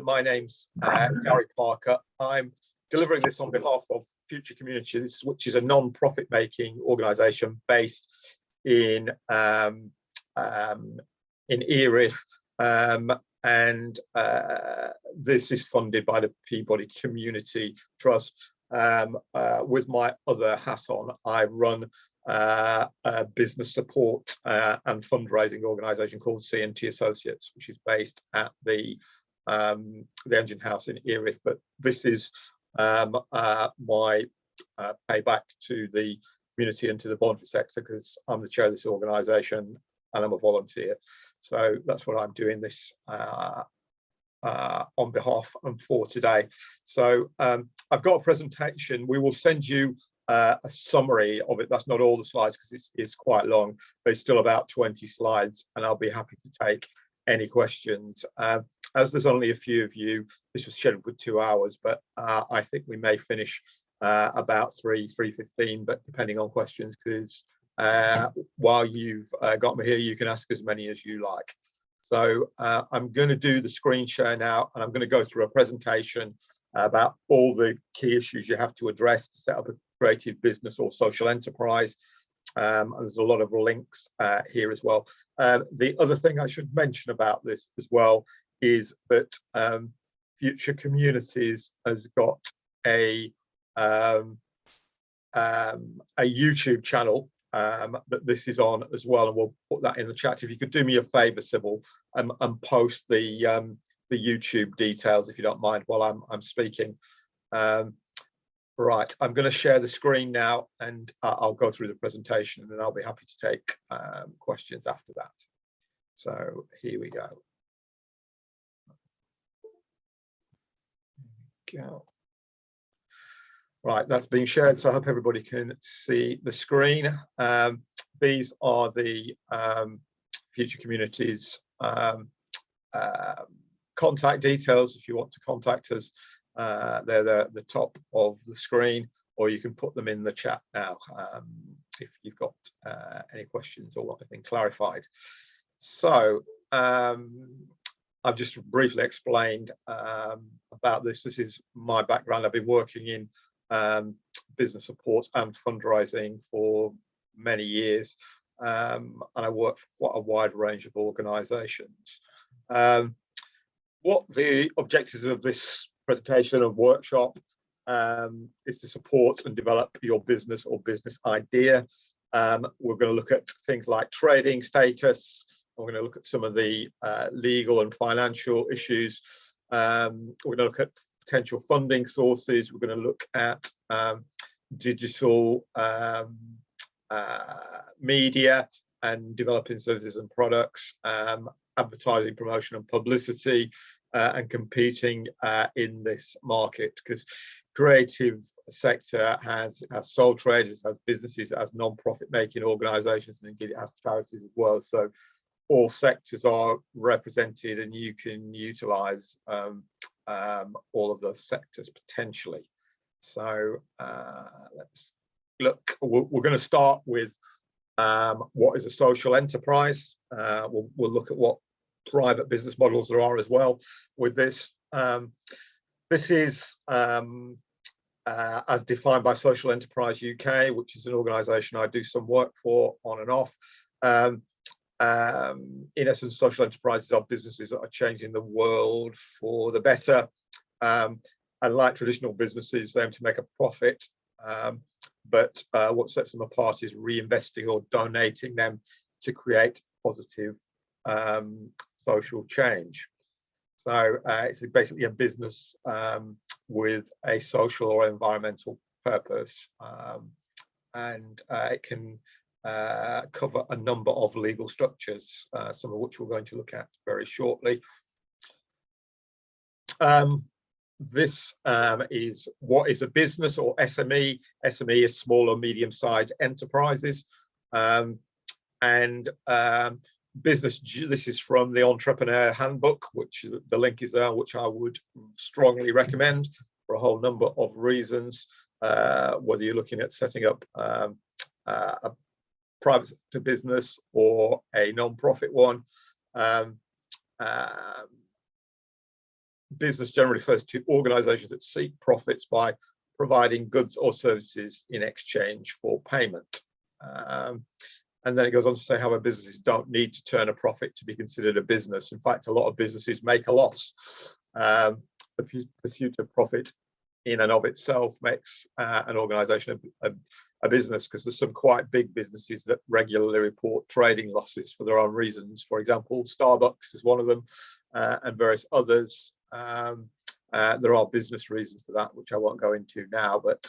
My name's Gary Parker. I'm delivering this on behalf of Future Communities, which is a non-profit making organisation based in Erith, and this is funded by the Peabody Community Trust. With my other hat on, I run a business support and fundraising organisation called C&T Associates, which is based at the Engine House in Erith. But this is my payback to the community and to the voluntary sector, because I'm the chair of this organisation and I'm a volunteer. So that's what I'm doing this on behalf and for today. So I've got a presentation. We will send you a summary of it. That's not all the slides because it's quite long, but it's still about 20 slides, and I'll be happy to take any questions. As there's only a few of you, this was scheduled for 2 hours, but I think we may finish about 3:15, but depending on questions, because while you've got me here, you can ask as many as you like. So I'm going to do the screen share now, and I'm going to go through a presentation about all the key issues you have to address to set up a creative business or social enterprise. And there's a lot of links here as well. The other thing I should mention about this as well is that Future Communities has got a YouTube channel that this is on as well, and we'll put that in the chat. If you could do me a favour, Sybil, and post the YouTube details, if you don't mind, while I'm speaking. Right, I'm going to share the screen now, and I'll go through the presentation, and I'll be happy to take questions after that. So here we go. Right, that's being shared, so I hope everybody can see the screen. These are the Future Communities contact details. If you want to contact us, they're the top of the screen, or you can put them in the chat now if you've got any questions or want anything clarified. So I've just briefly explained about this. This is my background. I've been working in business support and fundraising for many years, and I work for quite a wide range of organisations. What the objectives of this presentation and workshop is to support and develop your business or business idea. We're going to look at things like trading status. We're going to look at some of the legal and financial issues. We're going to look at potential funding sources. We're going to look at digital media and developing services and products, advertising, promotion and publicity, and competing in this market, because creative sector has sole traders, has businesses, has non-profit making organisations, and indeed it has charities as well. So all sectors are represented, and you can utilise all of those sectors potentially. So let's look. We're going to start with what is a social enterprise. We'll look at what private business models there are as well with this. This is as defined by Social Enterprise UK, which is an organisation I do some work for on and off. In essence, social enterprises are businesses that are changing the world for the better. And like traditional businesses, they aim to make a profit. But what sets them apart is reinvesting or donating them to create positive social change. So it's basically a business with a social or environmental purpose, and it can cover a number of legal structures, some of which we're going to look at very shortly. This is what is a business or SME. SME is small or medium-sized enterprises, and business. This is from the Entrepreneur Handbook, which the link is there, which I would strongly recommend for a whole number of reasons. Whether you're looking at setting up a private sector business or a non-profit one, business generally refers to organisations that seek profits by providing goods or services in exchange for payment. And then it goes on to say, however, businesses don't need to turn a profit to be considered a business. In fact, a lot of businesses make a loss. The pursuit of profit in and of itself makes an organisation a business, because there's some quite big businesses that regularly report trading losses for their own reasons. For example, Starbucks is one of them, and various others. There are business reasons for that, which I won't go into now, but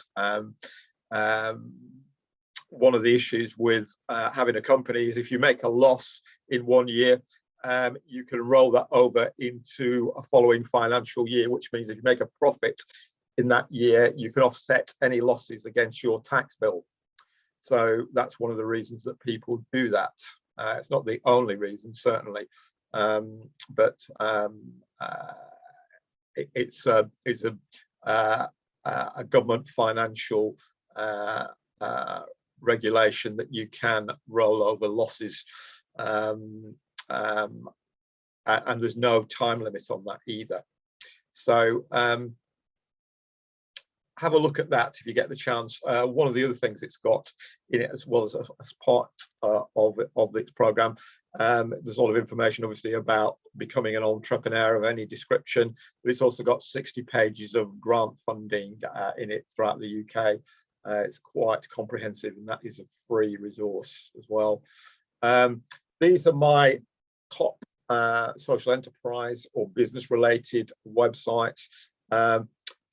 one of the issues with having a company is if you make a loss in one year, you can roll that over into a following financial year, which means if you make a profit in that year, you can offset any losses against your tax bill. So that's one of the reasons that people do that. It's not the only reason, certainly, but it's a government financial regulation that you can roll over losses, and there's no time limit on that either. So have a look at that if you get the chance. One of the other things it's got in it, as well as part of its program, there's a lot of information obviously about becoming an entrepreneur of any description, but it's also got 60 pages of grant funding in it throughout the UK. It's quite comprehensive, and that is a free resource as well. These are my top social enterprise or business related websites.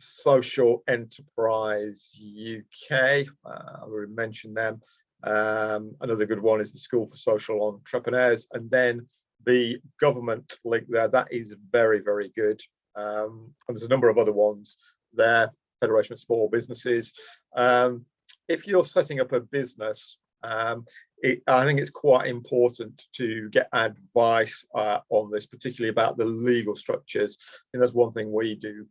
Social Enterprise UK, I already mentioned them. Another good one is the School for Social Entrepreneurs, and then the government link there, that is very, very good. And there's a number of other ones there. Federation of Small Businesses. If you're setting up a business, I think it's quite important to get advice on this, particularly about the legal structures. And that's one thing we do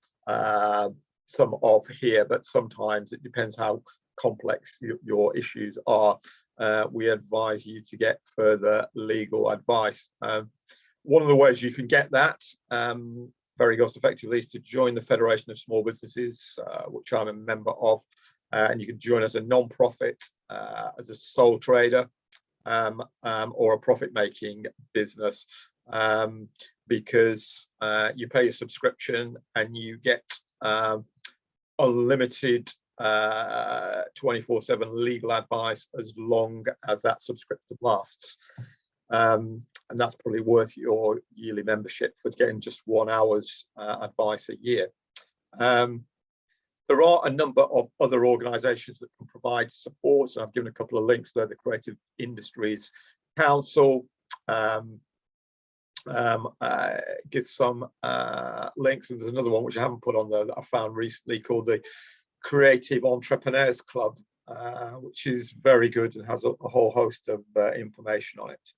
some of here, but sometimes it depends how complex your issues are. We advise you to get further legal advice. One of the ways you can get that very cost effectively is to join the Federation of Small Businesses, which I'm a member of, and you can join as a non-profit, as a sole trader, or a profit-making business, because you pay a subscription and you get unlimited 24/7 legal advice as long as that subscription lasts. And that's probably worth your yearly membership for getting just 1 hour's advice a year. There are a number of other organisations that can provide support. So I've given a couple of links there. The Creative Industries Council gives some links, and there's another one which I haven't put on there that I found recently called the Creative Entrepreneurs Club, which is very good and has a whole host of information on it.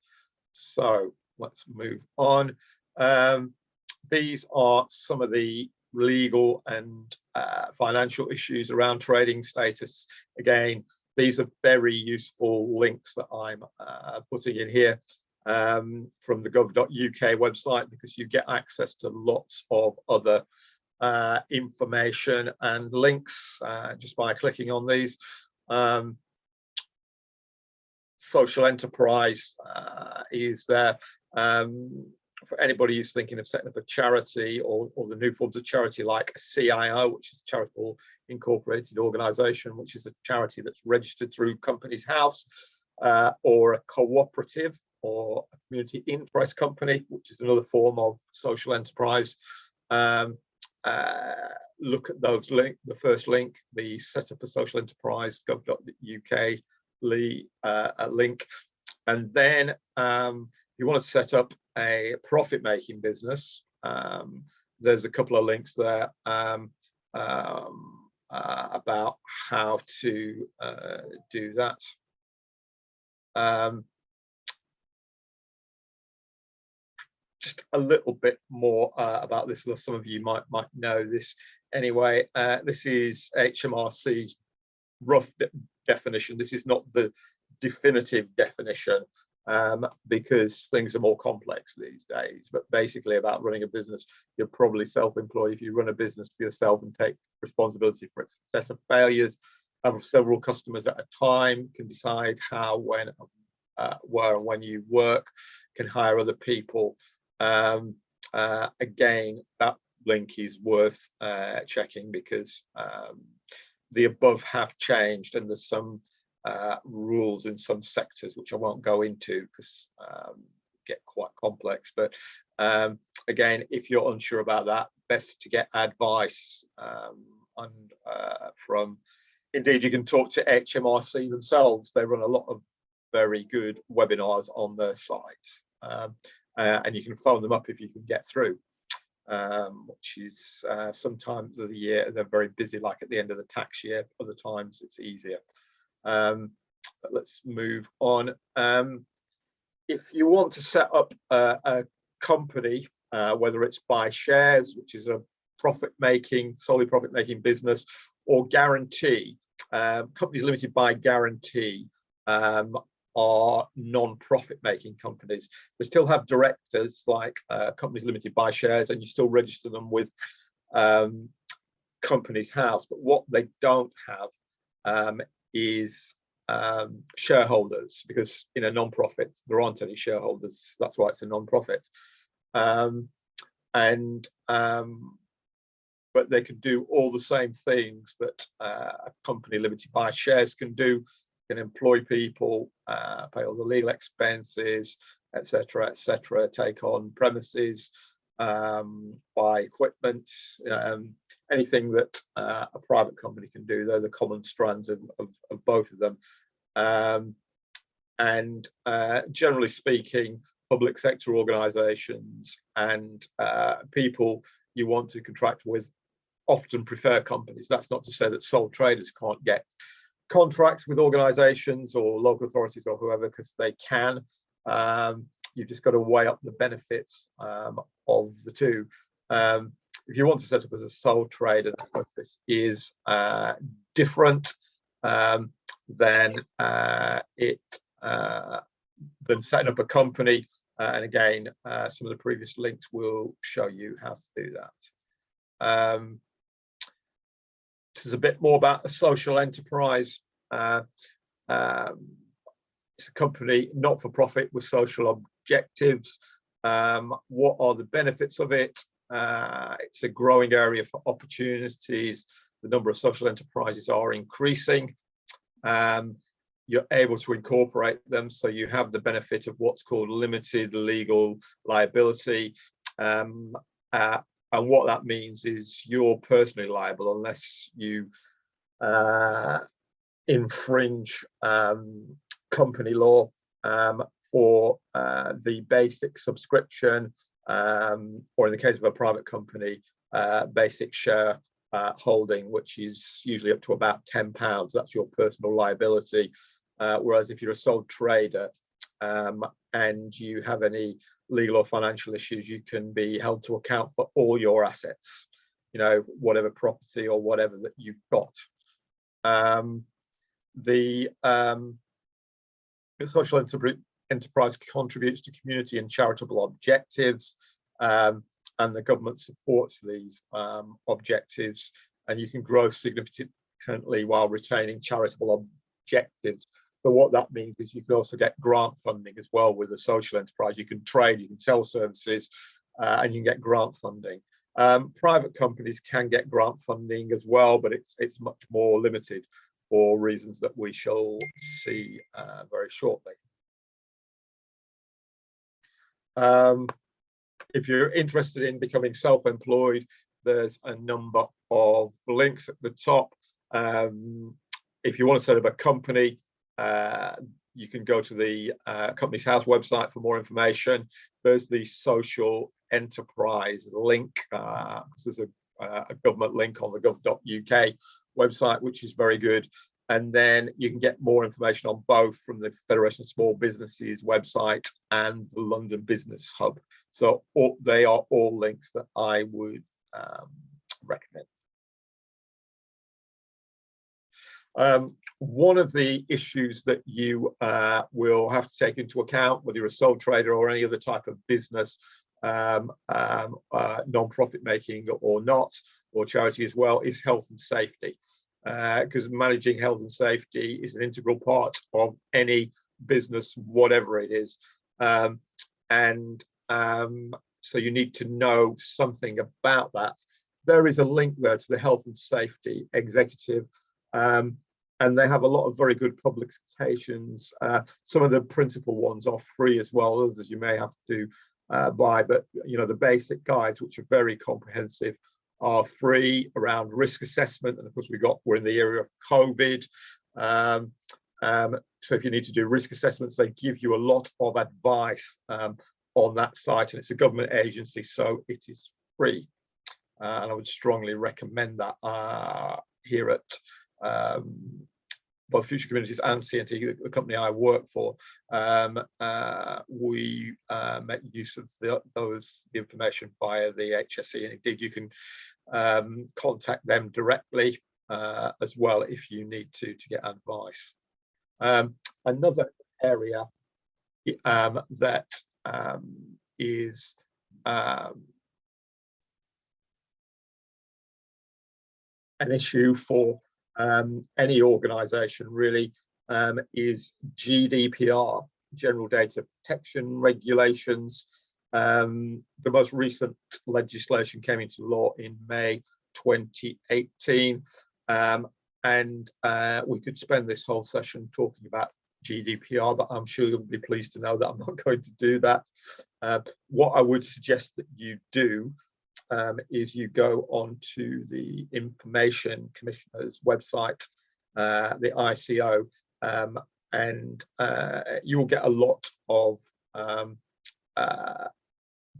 So let's move on. These are some of the legal and financial issues around trading status. Again, these are very useful links that I'm putting in here from the gov.uk website, because you get access to lots of other information and links just by clicking on these. Social enterprise is there for anybody who's thinking of setting up a charity, or the new forms of charity like a CIO, which is a charitable incorporated organisation, which is a charity that's registered through Companies House, or a cooperative or a community interest company, which is another form of social enterprise. Look at those links. The first link, the set up a social enterprise gov.uk link, and then you want to set up a profit-making business. There's a couple of links there about how to do that. Just a little bit more about this. Some of you might know this anyway. This is HMRC's rough definition. This is not the definitive definition. because things are more complex these days. But basically about running a business, you're probably self-employed if you run a business for yourself and take responsibility for its success and failures, have several customers at a time, can decide how, when, where and when you work, can hire other people. Again, that link is worth checking, because the above have changed, and there's some rules in some sectors which I won't go into because get quite complex. But again, if you're unsure about that, best to get advice from, indeed you can talk to HMRC themselves. They run a lot of very good webinars on their site, and you can phone them up if you can get through, which is sometimes of the year they're very busy, like at the end of the tax year. Other times it's easier. But let's move on. If you want to set up a company, whether it's by shares, which is a solely profit-making business, or guarantee, companies limited by guarantee are non-profit making companies. They still have directors like companies limited by shares, and you still register them with Companies House. But what they don't have is shareholders, because in a non-profit there aren't any shareholders. That's why it's a non-profit. But they can do all the same things that a company limited by shares can do. Can employ people, pay all the legal expenses, etc., take on premises, buy equipment, anything that a private company can do. They're the common strands of both of them. And generally speaking, public sector organisations and people you want to contract with often prefer companies. That's not to say that sole traders can't get contracts with organisations or local authorities or whoever, because they can. You've just got to weigh up the benefits of the two. If you want to set up as a sole trader, the process is different than setting up a company. And again, some of the previous links will show you how to do that. This is a bit more about a social enterprise. It's a company not for profit with social objectives. What are the benefits of it? It's a growing area for opportunities. The number of social enterprises are increasing. You're able to incorporate them, so you have the benefit of what's called limited legal liability. And what that means is you're personally liable unless you infringe company law for the basic subscription, or in the case of a private company, basic share holding, which is usually up to about £10. That's your personal liability. Whereas if you're a sole trader and you have any legal or financial issues, you can be held to account for all your assets, whatever property or whatever that you've got. The social enterprise contributes to community and charitable objectives, and the government supports these objectives, and you can grow significantly while retaining charitable objectives. So what that means is you can also get grant funding as well with a social enterprise. You can trade, you can sell services, and you can get grant funding. Private companies can get grant funding as well, but it's much more limited for reasons that we shall see very shortly. If you're interested in becoming self-employed, there's a number of links at the top. If you want to set up a company, you can go to the Companies House website for more information. There's the social enterprise link. There's a government link on the gov.uk website, which is very good. And then you can get more information on both from the Federation of Small Businesses website and the London Business Hub. So they are all links that I would recommend. one of the issues that you will have to take into account, whether you're a sole trader or any other type of business, non-profit making or not, or charity as well, is health and safety. Because managing health and safety is an integral part of any business, whatever it is. So you need to know something about that. There is a link there to the Health and Safety Executive, and they have a lot of very good publications. Some of the principal ones are free as well, others you may have to buy, but you know, the basic guides, which are very comprehensive, are free around risk assessment. And of course, we're in the area of COVID. So if you need to do risk assessments, they give you a lot of advice on that site, and it's a government agency, so it is free. And I would strongly recommend that here at both Future Communities and CNT, the company I work for. We make use of the information via the HSE, and indeed you can contact them directly as well if you need to get advice. Another area that is an issue for any organization really is GDPR, General Data Protection Regulations. The most recent legislation came into law in May 2018, and we could spend this whole session talking about GDPR, but I'm sure you'll be pleased to know that I'm not going to do that. What I would suggest that you do is you go on to the Information Commissioner's website, the ICO, and you will get a lot of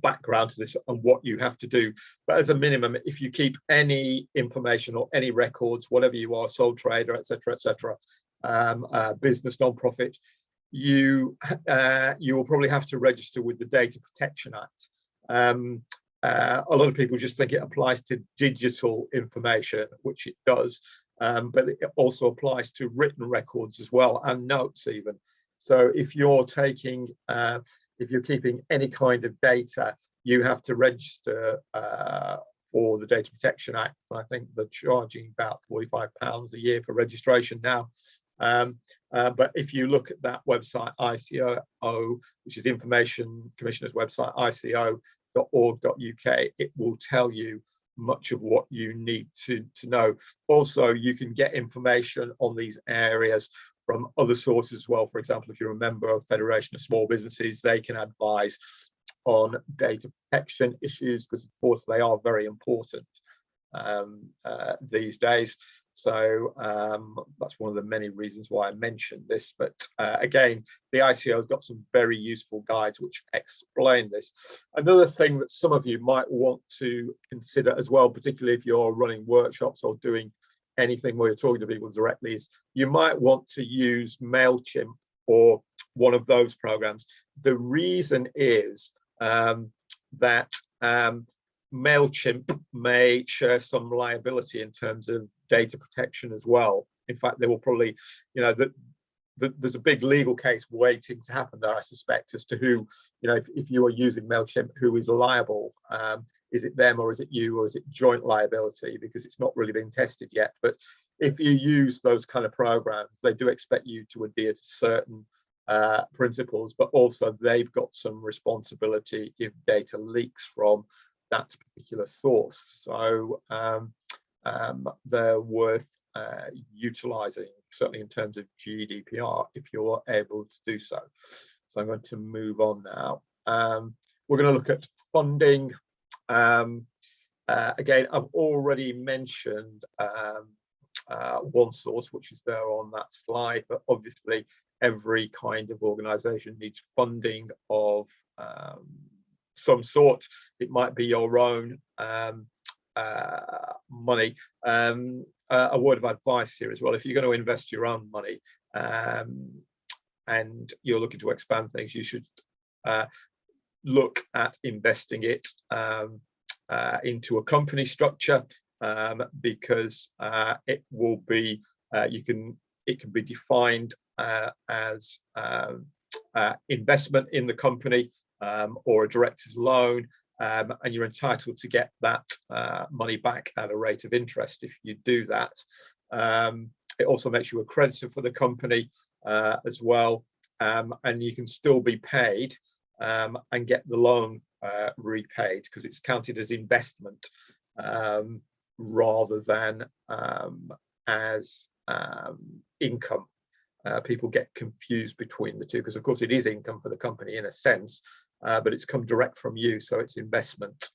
background to this and what you have to do. But as a minimum, if you keep any information or any records, whatever you are, sole trader, etc., business, non-profit, you will probably have to register with the Data Protection Act. A lot of people just think it applies to digital information, which it does, but it also applies to written records as well, and notes even. So if you're taking, if you're keeping any kind of data, you have to register for the Data Protection Act. I think they're charging about £45 a year for registration now. But if you look at that website, ICO, which is the Information Commissioner's website, ico.org.uk, it will tell you much of what you need to know. Also, you can get information on these areas from other sources as well. For example, if you're a member of Federation of Small Businesses, they can advise on data protection issues, because of course they are very important these days. So that's one of the many reasons why I mentioned this. But again, the ICO has got some very useful guides which explain this. Another thing that some of you might want to consider as well, particularly if you're running workshops or doing anything where you're talking to people directly, is you might want to use MailChimp or one of those programs. The reason is that MailChimp may share some liability in terms of data protection as well. In fact, there will probably, you know, there's a big legal case waiting to happen there, I suspect, as to who, you know, if you are using MailChimp, who is liable. Is it them, or is it you, or is it joint liability? Because it's not really been tested yet. But if you use those kind of programs, they do expect you to adhere to certain principles, but also they've got some responsibility if data leaks from that particular source. So they're worth utilizing, certainly in terms of GDPR, if you're able to do so. So I'm going to move on now. We're going to look at funding. Again, I've already mentioned one source, which is there on that slide, but obviously every kind of organization needs funding of some sort. It might be your own money. A word of advice here as well: if you're going to invest your own money and you're looking to expand things, you should look at investing it into a company structure, because it will be, It can be defined as investment in the company or a director's loan, and you're entitled to get that money back at a rate of interest if you do that. It also makes you a creditor for the company as well, and you can still be paid and get the loan repaid because it's counted as investment rather than as income. People get confused between the two because, of course, it is income for the company in a sense, but it's come direct from you, so it's investment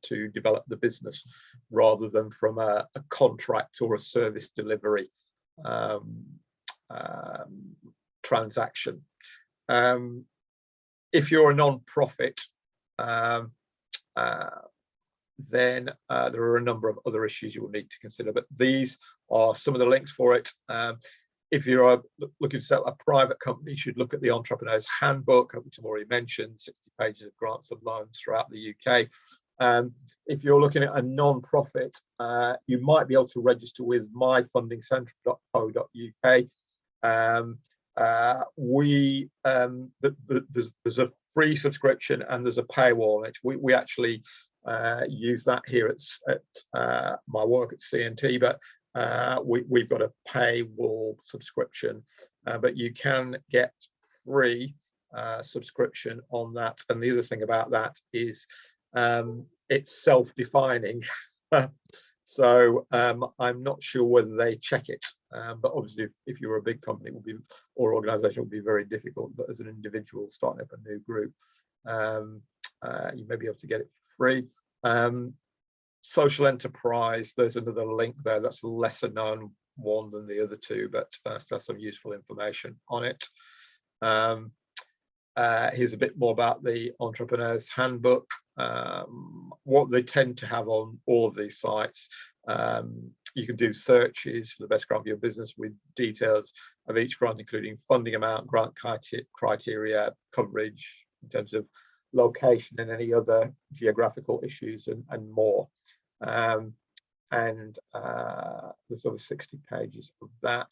to develop the business rather than from a contract or a service delivery transaction. If you're a non-profit, then there are a number of other issues you will need to consider, but these are some of the links for it. If you're looking to set up a private company, you should look at the Entrepreneur's Handbook, which I've already mentioned, 60 pages of grants and loans throughout the UK. If you're looking at a non-profit, you might be able to register with myfundingcentre.co.uk. There's a free subscription and there's a paywall. We actually use that here at my work at CNT, but we've got a paywall subscription, but you can get free subscription on that. And the other thing about that is it's self-defining. So I'm not sure whether they check it, but obviously if you're a big company or organization, it will be very difficult. But as an individual starting up a new group, you may be able to get it for free. Social enterprise, there's another link there. That's a lesser known one than the other two, but still has some useful information on it. Here's a bit more about the Entrepreneur's Handbook. What they tend to have on all of these sites, you can do searches for the best grant for your business with details of each grant, including funding amount, grant criteria, coverage in terms of location and any other geographical issues and more. There's over 60 pages of that.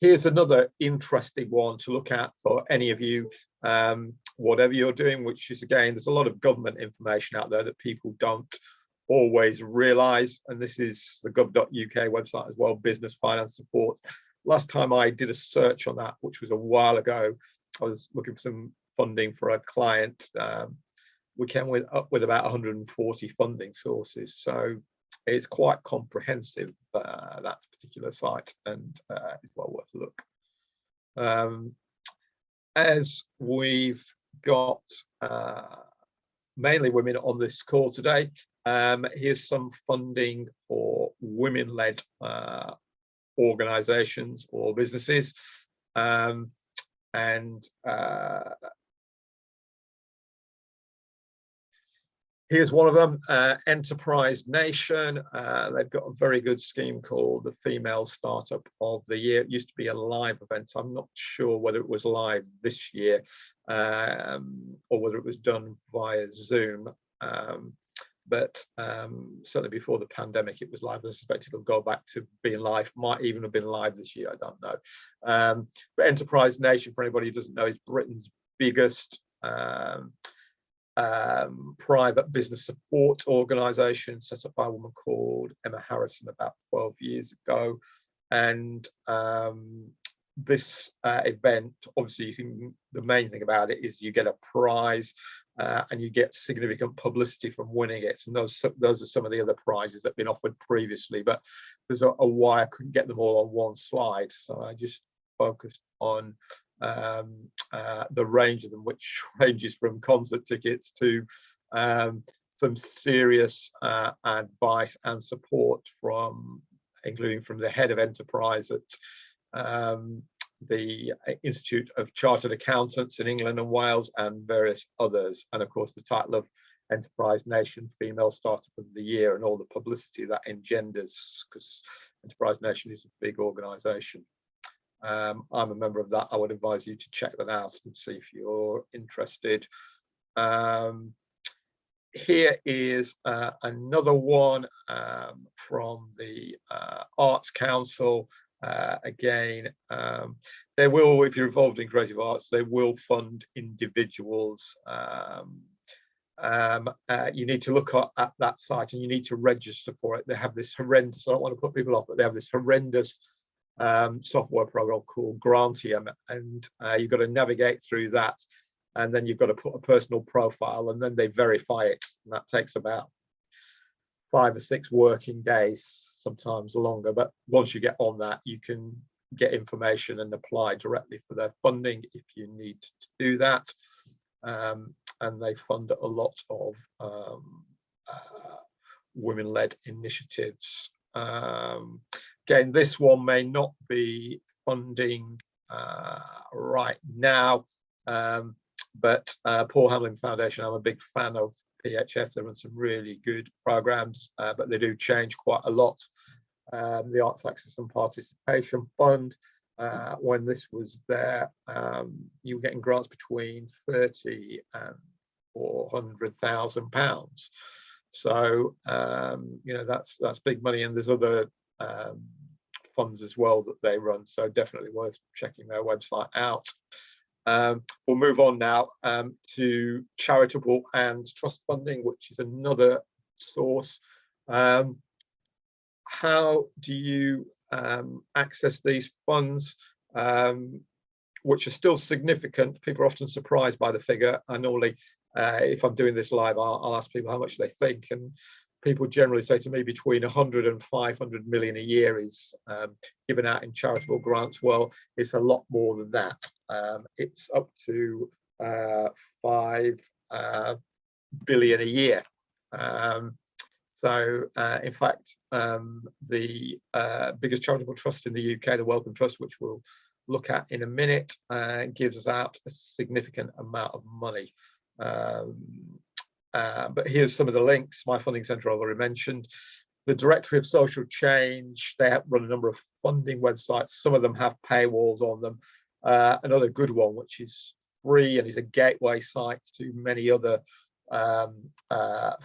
Here's another interesting one to look at for any of you, whatever you're doing, which is, again, there's a lot of government information out there that people don't always realize. And this is the gov.uk website as well, business finance support. Last time I did a search on that, which was a while ago, I was looking for some funding for a client. We came up with about 140 funding sources. So it's quite comprehensive, that particular site, and it's well worth a look. As we've got mainly women on this call today, here's some funding for women-led organizations or businesses. Here's one of them, Enterprise Nation. They've got a very good scheme called the Female Startup of the Year. It used to be a live event. I'm not sure whether it was live this year or whether it was done via Zoom. But certainly before the pandemic, it was live. I suspect it'll go back to being live. Might even have been live this year. I don't know. But Enterprise Nation, for anybody who doesn't know, is Britain's biggest private business support organisation, set up by a woman called Emma Harrison about 12 years ago. And this event, obviously, the main thing about it is you get a prize and you get significant publicity from winning it. And those are some of the other prizes that have been offered previously, but there's a why I couldn't get them all on one slide. So I just focused on the range of them, which ranges from concert tickets to some serious advice and support including from the head of enterprise at the Institute of Chartered Accountants in England and Wales and various others. And of course, the title of Enterprise Nation Female Startup of the Year and all the publicity that engenders, because Enterprise Nation is a big organisation. I'm a member of that. I would advise you to check that out and see if you're interested. Here is another one from the Arts Council. Again, they will, if you're involved in creative arts, they will fund individuals. You need to look at that site and you need to register for it. They have this horrendous, I don't want to put people off, but they have this horrendous software program called Grantium, and you've got to navigate through that, and then you've got to put a personal profile, and then they verify it, and that takes about 5 or 6 working days, sometimes longer. But once you get on that, you can get information and apply directly for their funding if you need to do that. And they fund a lot of women-led initiatives. Again, this one may not be funding right now, but Hamlyn Foundation, I'm a big fan of PHF. They run some really good programs, but they do change quite a lot. The Arts Access and Participation Fund, when this was there, you were getting grants between 30 and £400,000. So you know, that's big money, and there's other funds as well that they run, so definitely worth checking their website out. We'll move on now to charitable and trust funding, which is another source. How do you access these funds, which are still significant? People are often surprised by the figure. I normally, if I'm doing this live, I'll ask people how much they think, and people generally say to me between 100 and 500 million a year is given out in charitable grants. Well, it's a lot more than that. It's up to 5 billion a year. So in fact, the biggest charitable trust in the UK, the Wellbeing Trust, which we'll look at in a minute, gives out a significant amount of money. But here's some of the links. My Funding Centre I've already mentioned. The Directory of Social Change, they have run a number of funding websites. Some of them have paywalls on them. Another good one, which is free and is a gateway site to many other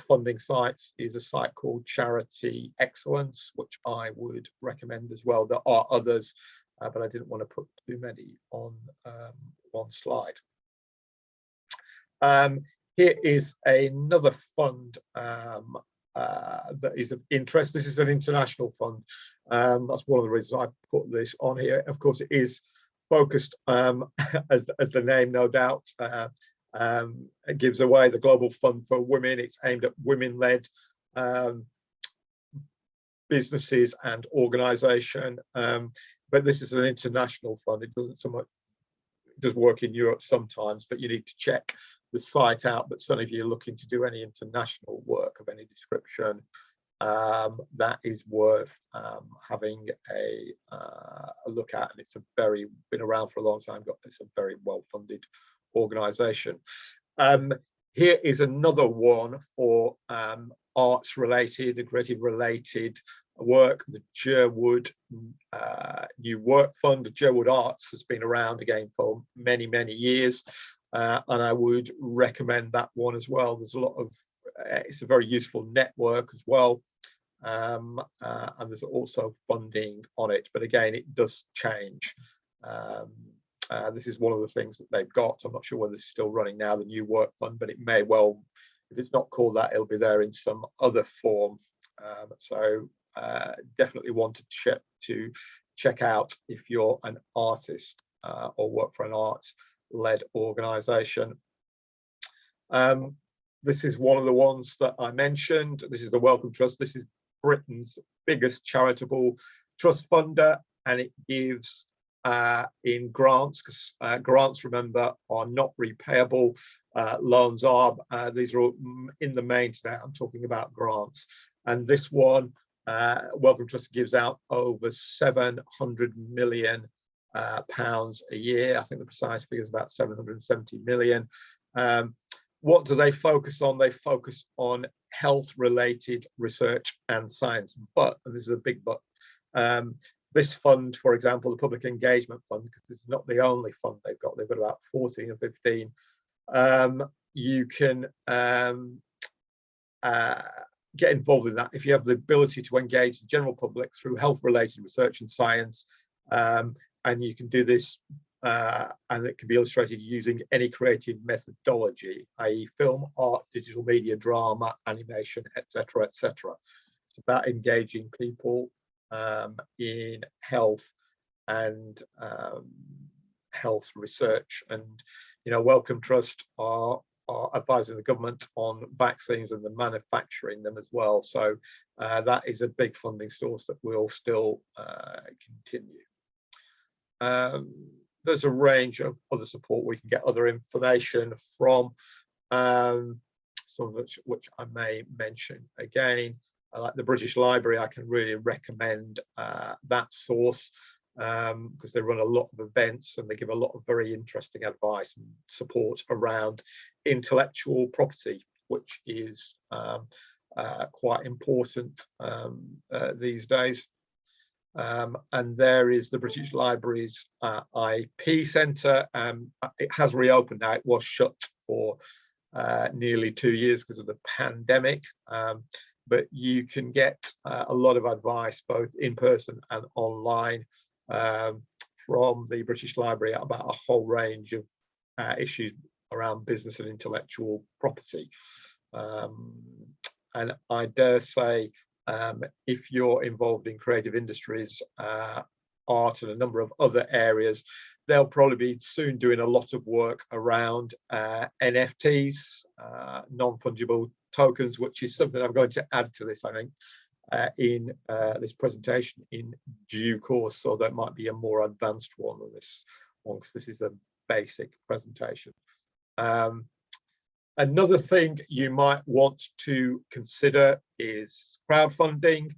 funding sites, is a site called Charity Excellence, which I would recommend as well. There are others, but I didn't want to put too many on one slide. Here is another fund that is of interest. This is an international fund. That's one of the reasons I put this on here. Of course, it is focused, as the name no doubt it gives away, the Global Fund for Women. It's aimed at women-led businesses and organisation, but this is an international fund. It doesn't so much, it does work in Europe sometimes, but you need to check the site out. But certainly if you're looking to do any international work of any description, that is worth having a look at, and it's been around for a long time. It's a very well-funded organisation. Here is another one for arts related and creative related work, the Jerwood New Work Fund. Jerwood Arts has been around again for many years, and I would recommend that one as well. There's a lot of it's a very useful network as well, and there's also funding on it, but again it does change. This is one of the things that they've got. I'm not sure whether it's still running now, the New Work Fund, but it may well, if it's not called that, it'll be there in some other form. So definitely want to check out if you're an artist or work for an arts-led organisation. This is one of the ones that I mentioned. This is the Wellcome Trust. This is Britain's biggest charitable trust funder, and it gives in grants, because grants, remember, are not repayable. Loans are. These are all in the main today. I'm talking about grants, and this one, Wellcome Trust, gives out over 700 million pounds a year. I think the precise figure is about 770 million. What do they focus on? They focus on health-related research and science. But, and this is a big but, this fund, for example, the Public Engagement Fund, because this is not the only fund they've got about 14 or 15. You can get involved in that if you have the ability to engage the general public through health-related research and science. And you can do this, and it can be illustrated using any creative methodology, i.e. film, art, digital media, drama, animation, etc., etc. It's about engaging people in health and health research. And Wellcome Trust are advising the government on vaccines and the manufacturing them as well. So that is a big funding source that will still continue. There's a range of other support. We can get other information from, some of which I may mention again. Like the British Library, I can really recommend that source, because they run a lot of events and they give a lot of very interesting advice and support around intellectual property, which is quite important these days. And there is the British Library's IP Centre. It has reopened now. It was shut for nearly 2 years because of the pandemic. But you can get a lot of advice both in person and online from the British Library about a whole range of issues around business and intellectual property. And I dare say, if you're involved in creative industries, art and a number of other areas, they'll probably be soon doing a lot of work around NFTs, non-fungible tokens, which is something I'm going to add to this, I think, in this presentation in due course. So that might be a more advanced one than this one, because this is a basic presentation. Another thing you might want to consider is crowdfunding.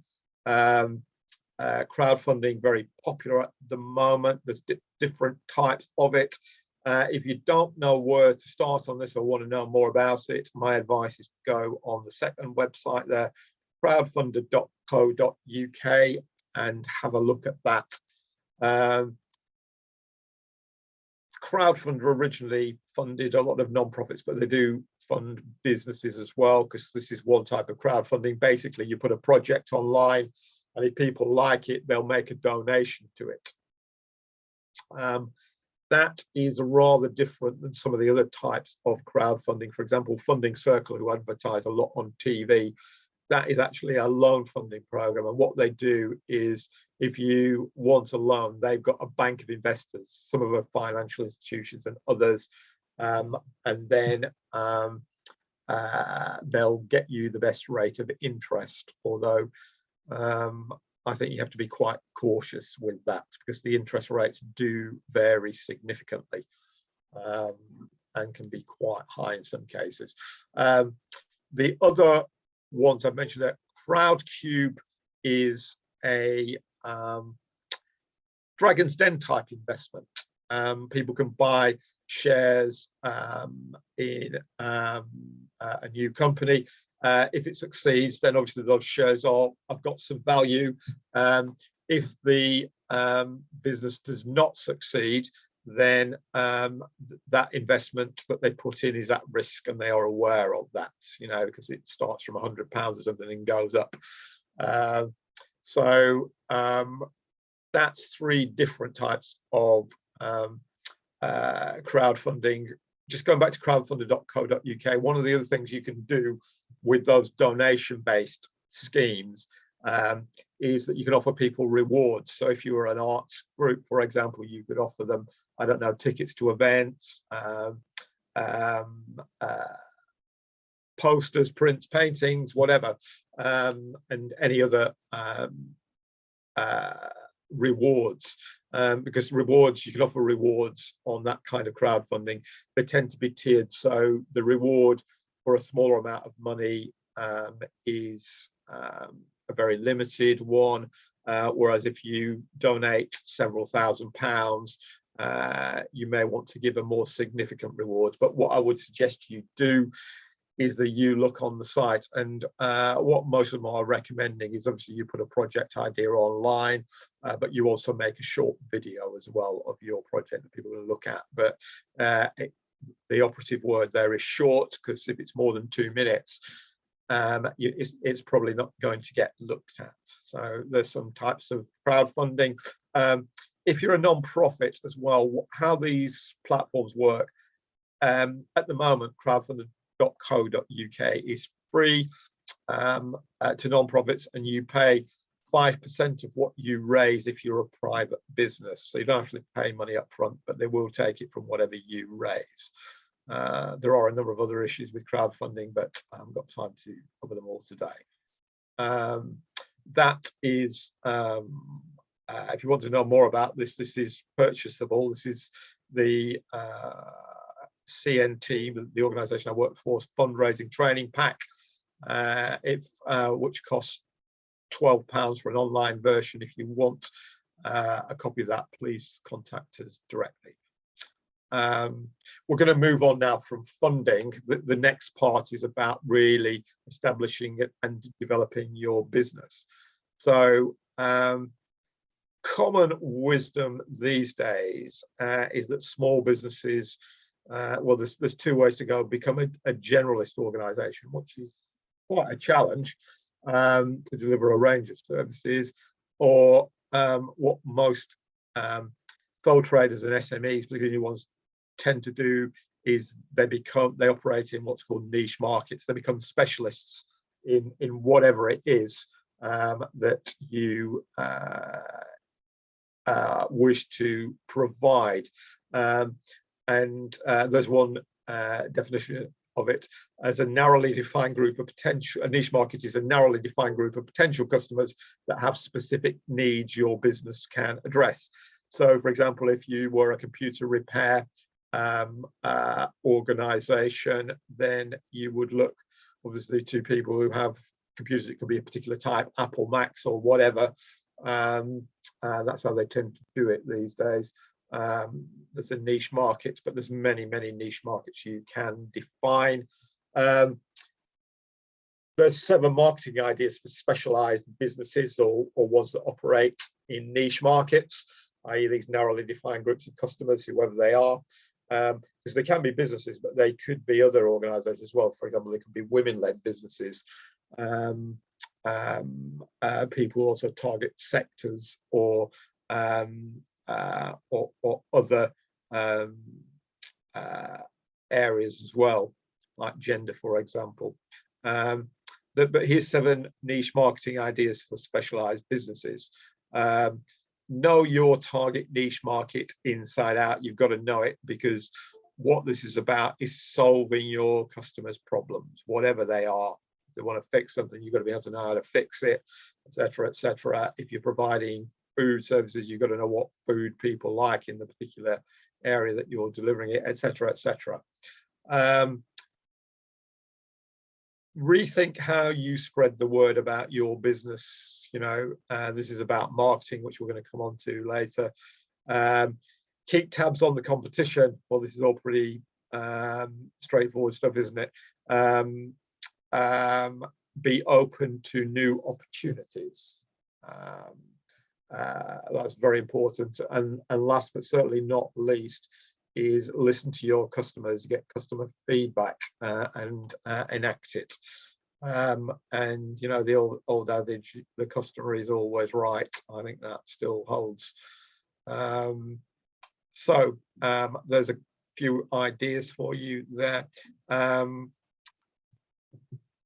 Crowdfunding, very popular at the moment. There's different types of it. If you don't know where to start on this or want to know more about it, my advice is to go on the second website there, crowdfunder.co.uk, and have a look at that. Crowdfunder originally funded a lot of non-profits, but they do fund businesses as well, because this is one type of crowdfunding. Basically, you put a project online, and if people like it, they'll make a donation to it. That is rather different than some of the other types of crowdfunding. For example, Funding Circle, who advertise a lot on TV, that is actually a loan funding program. And what they do is, if you want a loan, they've got a bank of investors, some of them are financial institutions and others, and then they'll get you the best rate of interest, although I think you have to be quite cautious with that, because the interest rates do vary significantly and can be quite high in some cases. The other ones I've mentioned, that Crowdcube is a Dragon's Den type investment. People can buy shares in a new company. If it succeeds, then obviously those shares have got some value. If the business does not succeed, then that investment that they put in is at risk, and they are aware of that, because it starts from £100 or something and goes up. So that's 3 different types of crowdfunding. Just going back to crowdfunder.co.uk, one of the other things you can do with those donation-based schemes is that you can offer people rewards. So if you were an arts group, for example, you could offer them, I don't know, tickets to events, posters, prints, paintings, whatever, and any other rewards. Because rewards, you can offer rewards on that kind of crowdfunding. They tend to be tiered, so the reward for a smaller amount of money is a very limited one, whereas if you donate several £1,000s, you may want to give a more significant reward. But what I would suggest you do is that you look on the site, and what most of them are recommending is obviously you put a project idea online, but you also make a short video as well of your project that people will look at. But the operative word there is short, because if it's more than 2 minutes, it's probably not going to get looked at. So there's some types of crowdfunding. if you're a non-profit as well, how these platforms work, at the moment, crowdfunding.co.uk is free to non-profits, and you pay 5% of what you raise if you're a private business. So you don't actually pay money up front, but they will take it from whatever you raise. There are a number of other issues with crowdfunding, but I haven't got time to cover them all today. That is, if you want to know more about this, this is purchasable. This is the CNT, the organisation I work for, fundraising training pack, which costs £12 for an online version. If you want a copy of that, please contact us directly. We're going to move on now from funding. The next part is about really establishing it and developing your business. So common wisdom these days is that small businesses, well, there's two ways to go: become a generalist organisation, which is quite a challenge to deliver a range of services, or what most sole traders and SMEs, particularly new ones, tend to do is they operate in what's called niche markets. They become specialists in whatever it is that you wish to provide. And there's one definition of it as a narrowly defined group of potential. A niche market is a narrowly defined group of potential customers that have specific needs your business can address. So, for example, if you were a computer repair organization, then you would look obviously to people who have computers. It could be a particular type, Apple, Macs, or whatever. That's how they tend to do it these days. There's a niche market, but there's many niche markets you can define. There's 7 marketing ideas for specialized businesses or ones that operate in niche markets, i.e. these narrowly defined groups of customers, whoever they are. Because they can be businesses, but they could be other organizations as well. For example, they could be women-led businesses. People also target sectors or other areas as well, like gender, for example. But here's 7 niche marketing ideas for specialized businesses. Know your target niche market inside out. You've got to know it, because what this is about is solving your customers' problems, whatever they are. If they want to fix something, you've got to be able to know how to fix it, etc., etc. If you're providing food services, you've got to know what food people like in the particular area that you're delivering it, etc., etc. Rethink how you spread the word about your business. This is about marketing, which we're going to come on to later. Keep tabs on the competition. Well, this is all pretty straightforward stuff, isn't it? Be open to new opportunities. That's very important. And last but certainly not least is listen to your customers, get customer feedback, and enact it. And the old adage, the customer is always right. I think that still holds. So there's a few ideas for you there.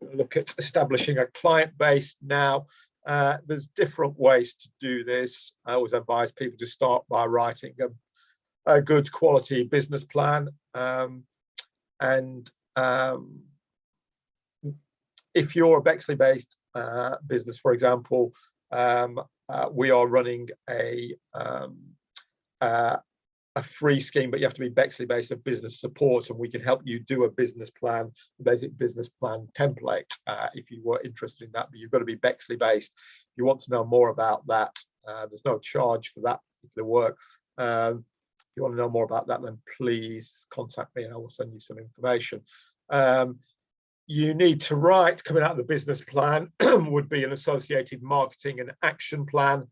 Look at establishing a client base now. There's different ways to do this. I always advise people to start by writing a good quality business plan. If you're a Bexley-based business, for example, we are running a free scheme, but you have to be Bexley-based, of business support, and we can help you do a business plan, a basic business plan template, if you were interested in that. But you've got to be Bexley-based. If you want to know more about that, there's no charge for that particular work. If you want to know more about that, then please contact me and I will send you some information. You need to write, coming out of the business plan, would be an associated marketing and action plan,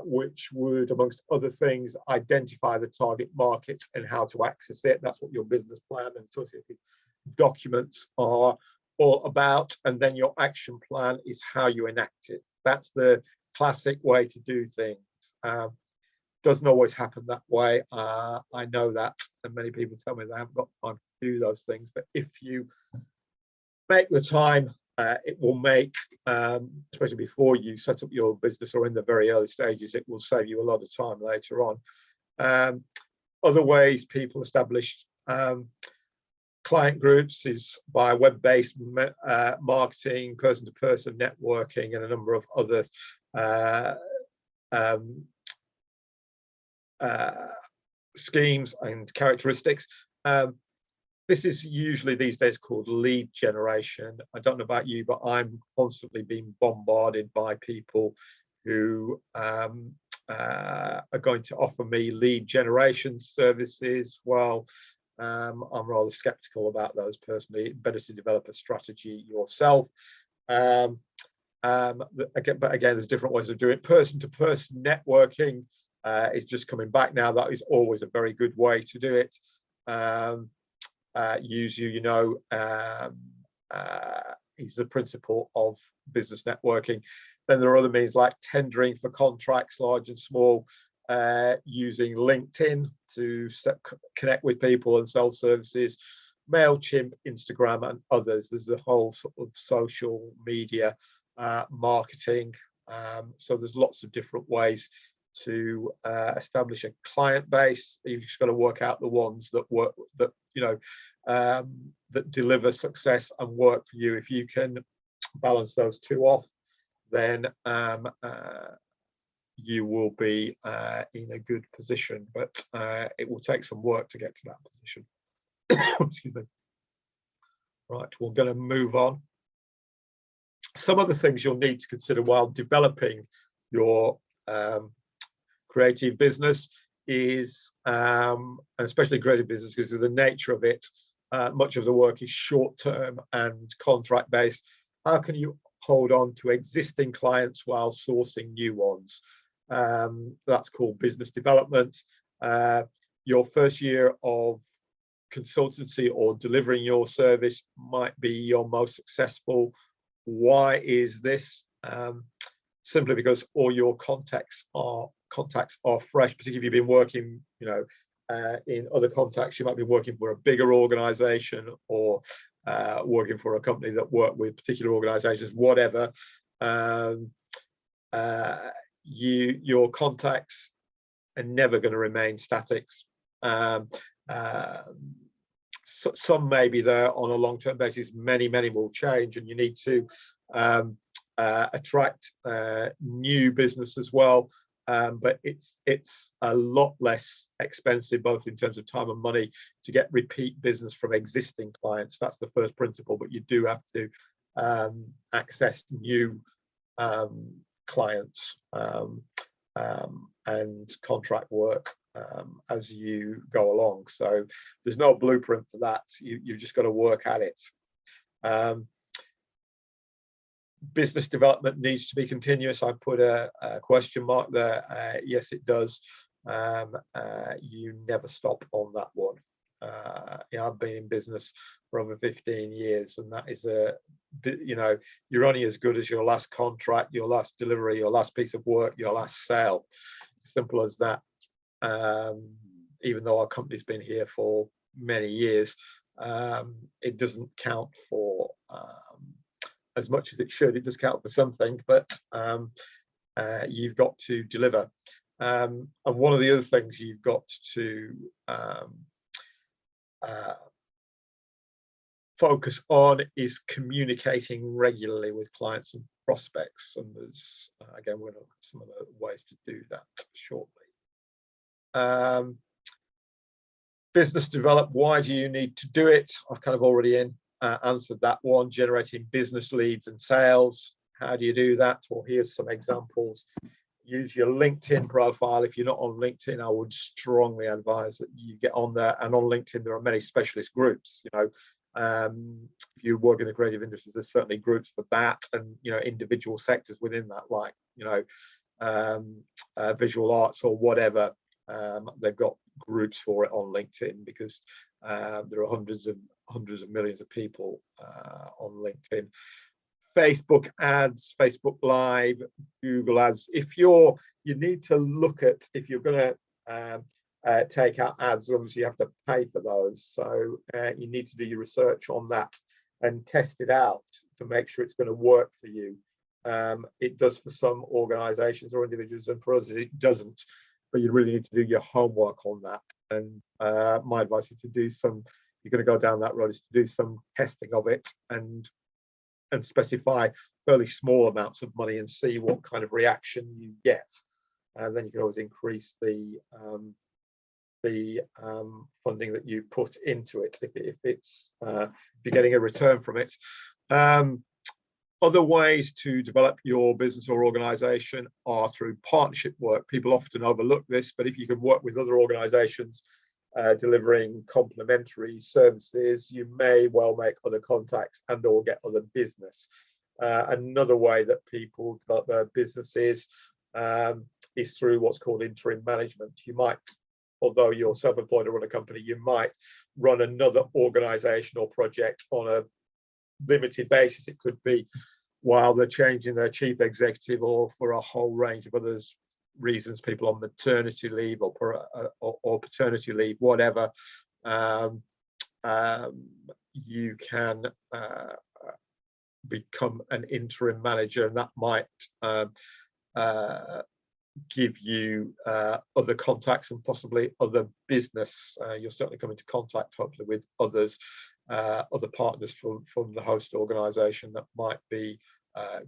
which would, amongst other things, identify the target market and how to access it. That's what your business plan and associated documents are all about. And then your action plan is how you enact it. That's the classic way to do things. Doesn't always happen that way. I know that, and many people tell me they haven't got time to do those things. But if you make the time, it will make, especially before you set up your business or in the very early stages, it will save you a lot of time later on. Other ways people establish client groups is by web-based marketing, person-to-person networking, and a number of other schemes and characteristics. This is usually these days called lead generation. I don't know about you, but I'm constantly being bombarded by people who are going to offer me lead generation services. Well, I'm rather skeptical about those personally. Better to develop a strategy yourself. But again, there's different ways of doing it. Person-to-person networking is just coming back now. That is always a very good way to do it. Use is the principle of business networking. Then there are other means like tendering for contracts, large and small, using LinkedIn to connect with people and sell services, MailChimp, Instagram, and others. There's the whole sort of social media marketing. So there's lots of different ways to establish a client base. You've just got to work out the ones that work, that that deliver success and work for you. If you can balance those two off, then you will be in a good position. But it will take some work to get to that position. Excuse me. Right, we're going to move on. Some of the things you'll need to consider while developing your creative business is, especially creative business, because of the nature of it, much of the work is short-term and contract-based. How can you hold on to existing clients while sourcing new ones? That's called business development. Your first year of consultancy or delivering your service might be your most successful. Why is this? Simply because all your contacts are fresh, particularly if you've been working, in other contacts. You might be working for a bigger organization or working for a company that work with particular organizations, whatever. Your contacts are never going to remain static. Some may be there on a long-term basis. Many will change, and you need to attract new business as well. But it's a lot less expensive, both in terms of time and money, to get repeat business from existing clients. That's the first principle. But you do have to access new clients and contract work as you go along. So there's no blueprint for that. You've just got to work at it. Business development needs to be continuous. I put a question mark there. Yes, it does. You never stop on that one. I've been in business for over 15 years, and that is you're only as good as your last contract, your last delivery, your last piece of work, your last sale. Simple as that. Even though our company's been here for many years, it doesn't count for as much as it should. It does count for something, but you've got to deliver. And one of the other things you've got to focus on is communicating regularly with clients and prospects. And there's, again, we're going to look at some of the ways to do that shortly. Business develop, why do you need to do it? I've kind of already answered that one. Generating business leads and sales. How do you do that? Well, here's some examples. Use your LinkedIn profile. If you're not on LinkedIn, I would strongly advise that you get on there. And on LinkedIn, there are many specialist groups. If you work in the creative industry, there's certainly groups for that, and individual sectors within that, like visual arts or whatever. They've got groups for it on LinkedIn, because there are hundreds of millions of people on LinkedIn. Facebook ads, Facebook Live, Google ads. If you need to look at, if you're going to take out ads, obviously you have to pay for those. So you need to do your research on that and test it out to make sure it's going to work for you. It does for some organizations or individuals, and for others it doesn't, but you really need to do your homework on that. And my advice is to do some, you're going to go down that road, is to do some testing of it and specify fairly small amounts of money and see what kind of reaction you get. And then you can always increase the funding that you put into it if you're getting a return from it. Other ways to develop your business or organization are through partnership work. People often overlook this, but if you can work with other organizations delivering complementary services, you may well make other contacts and or get other business. Another way that people develop their businesses is through what's called interim management. You might, although you're self-employed or run a company, you might run another organization or project on a limited basis. It could be while they're changing their chief executive, or for a whole range of other reasons, people on maternity leave or paternity leave, whatever. You can become an interim manager, and that might give you other contacts and possibly other business. You'll certainly come into contact hopefully with others, other partners from the host organization that might be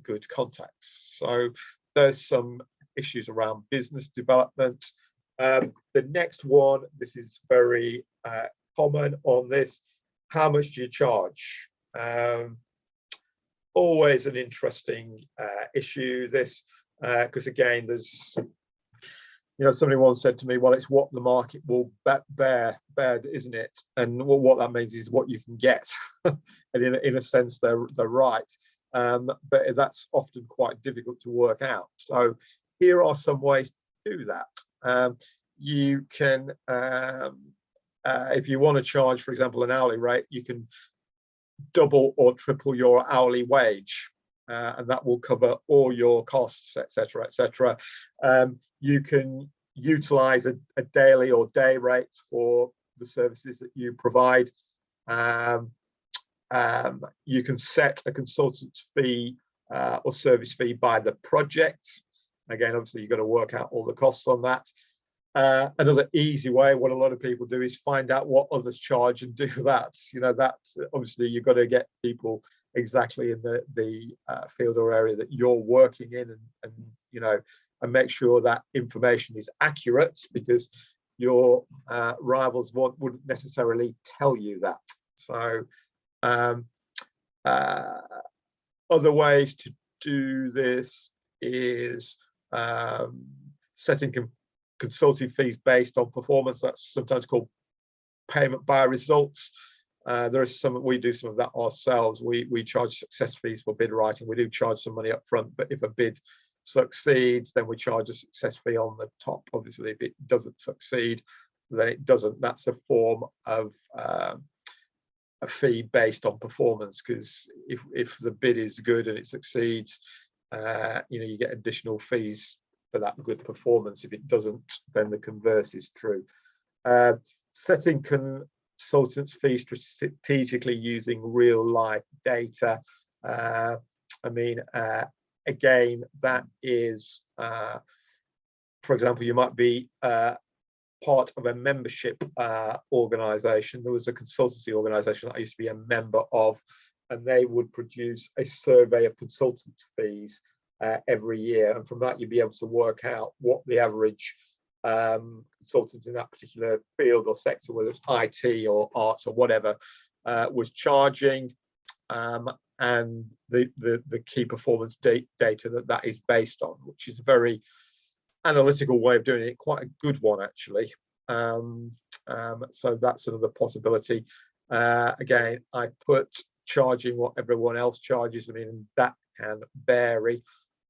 good contacts. So there's some issues around business development. The next one, this is very common on this: how much do you charge? Always an interesting issue, this, because again, there's, somebody once said to me, well, it's what the market will bear, isn't it? And what that means is what you can get. And in a sense, they're right. But that's often quite difficult to work out. So here are some ways to do that. You can, if you want to charge, for example, an hourly rate, you can double or triple your hourly wage, and that will cover all your costs, etc., etc. You can utilize a daily or day rate for the services that you provide. You can set a consultant fee or service fee by the project. Again, obviously, you've got to work out all the costs on that. Another easy way, what a lot of people do, is find out what others charge and do that. That obviously you've got to get people exactly in the field or area that you're working in, and make sure that information is accurate, because your rivals wouldn't necessarily tell you that. So other ways to do this is setting consulting fees based on performance. That's sometimes called payment by results. There is we do some of that ourselves. We charge success fees for bid writing. We do charge some money up front, but if a bid succeeds, then we charge a success fee on the top. Obviously, if it doesn't succeed, then it doesn't. That's a form of a fee based on performance, because if the bid is good and it succeeds, you get additional fees for that good performance. If it doesn't, then the converse is true. Setting consultants' fees strategically using real life data. Again, that is, for example, you might be part of a membership organization. There was a consultancy organization that I used to be a member of, and they would produce a survey of consultants' fees every year, and from that you'd be able to work out what the average consultant in that particular field or sector, whether it's IT or arts or whatever, was charging, and the key performance data that is based on, which is a very analytical way of doing it, quite a good one actually. So that's another possibility. Again, I put charging what everyone else charges. That can vary.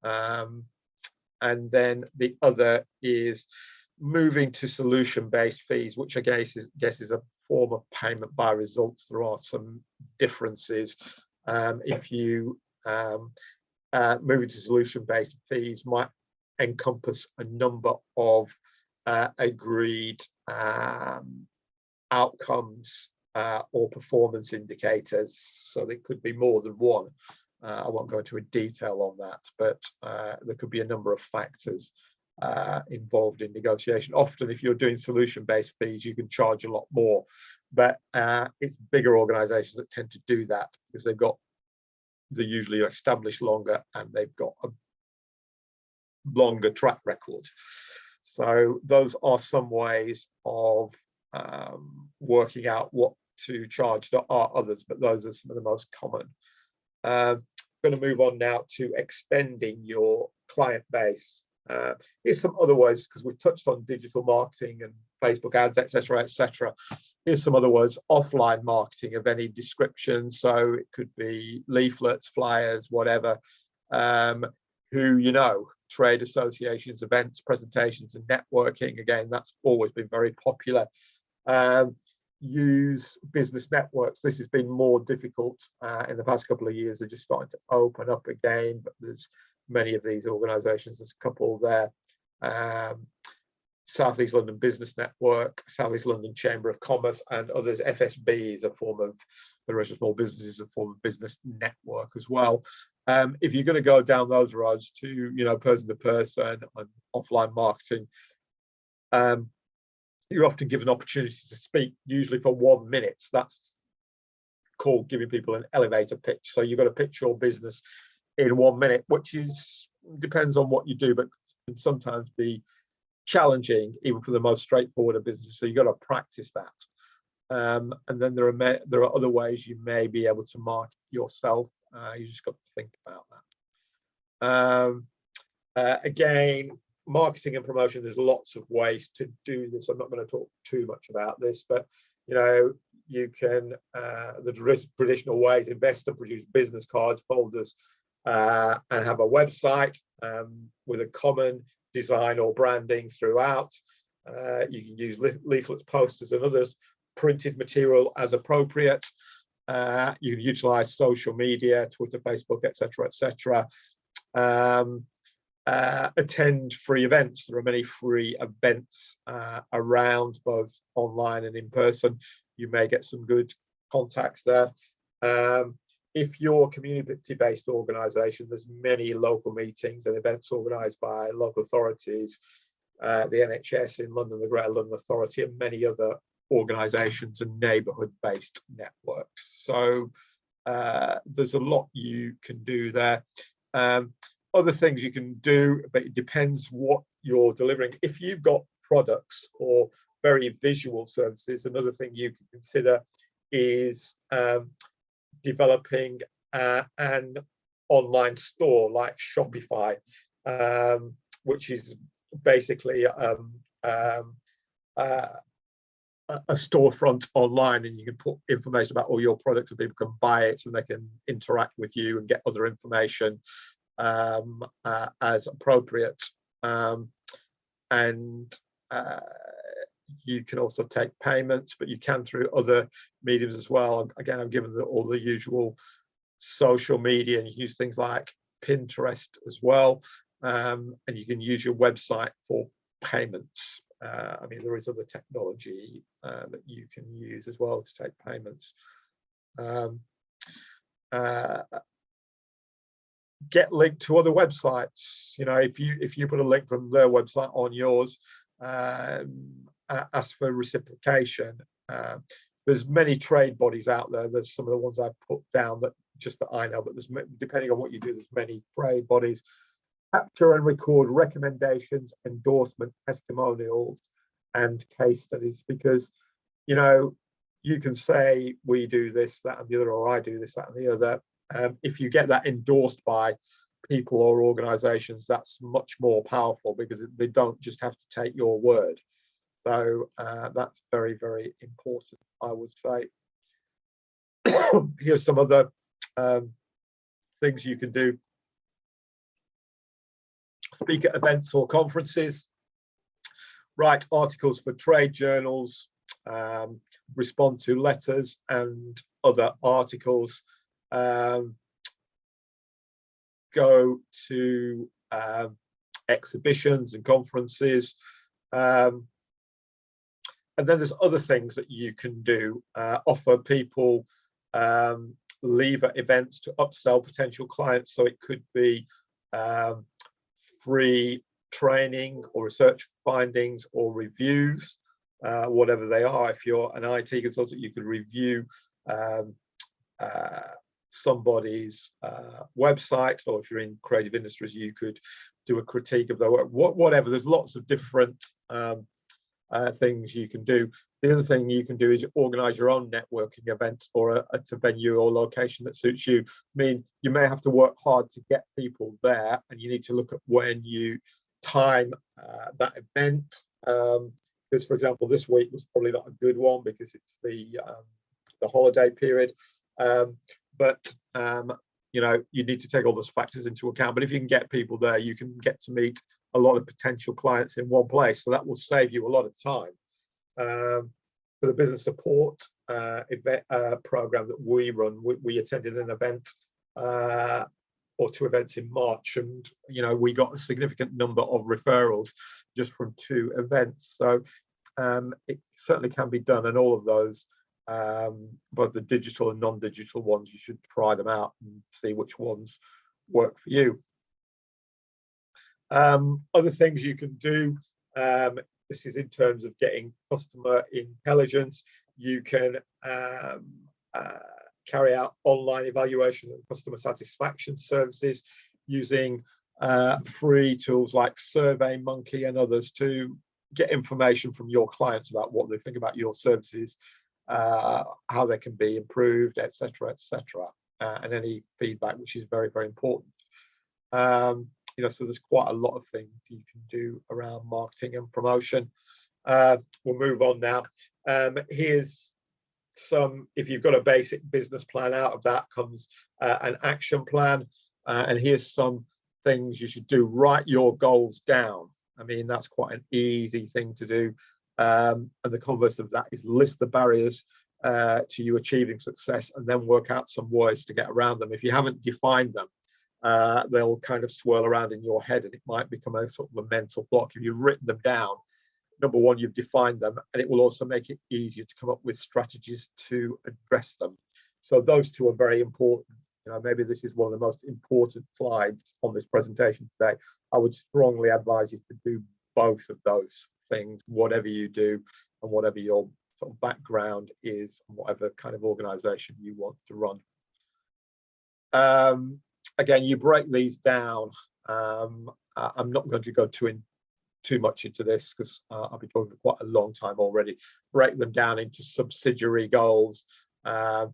And then the other is moving to solution-based fees, which I guess is a form of payment by results. There are some differences. If you Moving to solution-based fees might encompass a number of agreed outcomes or performance indicators, so there could be more than one. I won't go into a detail on that, but there could be a number of factors involved in negotiation. Often, if you're doing solution-based fees, you can charge a lot more, but it's bigger organizations that tend to do that because they're usually established longer and they've got a longer track record. So those are some ways of working out what to charge. There are others, but those are some of the most common. I'm going to move on now to extending your client base. Here's some other ways, because we've touched on digital marketing and Facebook ads, etc., etc. Here's some other words: offline marketing of any description. So it could be leaflets, flyers, whatever. Who you know, trade associations, events, presentations, and networking. Again, that's always been very popular. Use business networks. This has been more difficult in the past couple of years. They're just starting to open up again, but there's many of these organisations. There's a couple there. South East London Business Network, South East London Chamber of Commerce, and others. FSB is a form of, the Federation of Small Business is a form of business network as well. If you're going to go down those roads to, you know, person to person and offline marketing, you're often given opportunities to speak, usually for 1 minute. That's called giving people an elevator pitch. So you've got to pitch your business in 1 minute, which depends on what you do, but can sometimes be challenging even for the most straightforward of businesses. So you've got to practice that. And then there are other ways you may be able to market yourself. You just got to think about that. Again, marketing and promotion, there's lots of ways to do this. I'm not going to talk too much about this, but you know, you can the traditional ways: invest and produce business cards, folders, and have a website with a common design or branding throughout. You can use leaflets, posters, and others printed material as appropriate. You can utilize social media, Twitter, Facebook, etc., etc. Attend free events. There are many free events around, both online and in person. You may get some good contacts there. If you're a community-based organisation, there's many local meetings and events organised by local authorities, the NHS in London, the Greater London Authority, and many other organisations and neighbourhood-based networks. So there's a lot you can do there. Other things you can do, but it depends what you're delivering. If you've got products or very visual services, another thing you can consider is developing an online store like Shopify, which is basically a storefront online, and you can put information about all your products and people can buy it and they can interact with you and get other information as appropriate. And you can also take payments, but you can through other mediums as well. Again, I've given all the usual social media, and you use things like Pinterest as well, and you can use your website for payments. I mean, there is other technology that you can use as well to take payments. Get linked to other websites. You know, if you put a link from their website on yours, ask for reciprocation. There's many trade bodies out there. There's some of the ones I've put down that I know, but there's, depending on what you do, there's many trade bodies. Capture and record recommendations, endorsement, testimonials, and case studies, because you know, you can say we do this, that, and the other, or I do this, that, and the other. If you get that endorsed by people or organizations, that's much more powerful because they don't just have to take your word. So that's very, very important, I would say. Here's some other things you can do. Speak at events or conferences, write articles for trade journals, respond to letters and other articles, go to exhibitions and conferences. And then there's other things that you can do. Offer people lever events to upsell potential clients. So it could be free training or research findings or reviews, whatever they are. If you're an IT consultant, you could review somebody's website, or if you're in creative industries, you could do a critique of their work. Whatever. There's lots of different things you can do. The other thing you can do is organize your own networking events for a venue or location that suits you. I mean, you may have to work hard to get people there, and you need to look at when you time that event. Because, for example, this week was probably not a good one because it's the holiday period. But you know, you need to take all those factors into account. But if you can get people there, you can get to meet a lot of potential clients in one place. So that will save you a lot of time. For the business support event program that we run, we attended an event or two events in March, and you know, we got a significant number of referrals just from 2 events. So it certainly can be done, and all of those, both the digital and non-digital ones, you should try them out and see which ones work for you. Other things you can do, this is in terms of getting customer intelligence. You can carry out online evaluation of customer satisfaction services using free tools like SurveyMonkey and others to get information from your clients about what they think about your services, how they can be improved, etc., etc., and any feedback, which is very, very important. You know, so there's quite a lot of things you can do around marketing and promotion. We'll move on now. Here's some, if you've got a basic business plan, out of that comes an action plan. And here's some things you should do. Write your goals down. I mean, that's quite an easy thing to do. And the converse of that is list the barriers to you achieving success, and then work out some ways to get around them. If you haven't defined them, they'll kind of swirl around in your head, and it might become a sort of a mental block. If you've written them down, number one, you've defined them, and it will also make it easier to come up with strategies to address them. So those two are very important. You know, maybe this is one of the most important slides on this presentation today. I would strongly advise you to do both of those things, whatever you do and whatever your sort of background is, and whatever kind of organization you want to run. Again, you break these down. I'm not going to go too much into this because I've been talking for quite a long time already. Break them down into subsidiary goals, and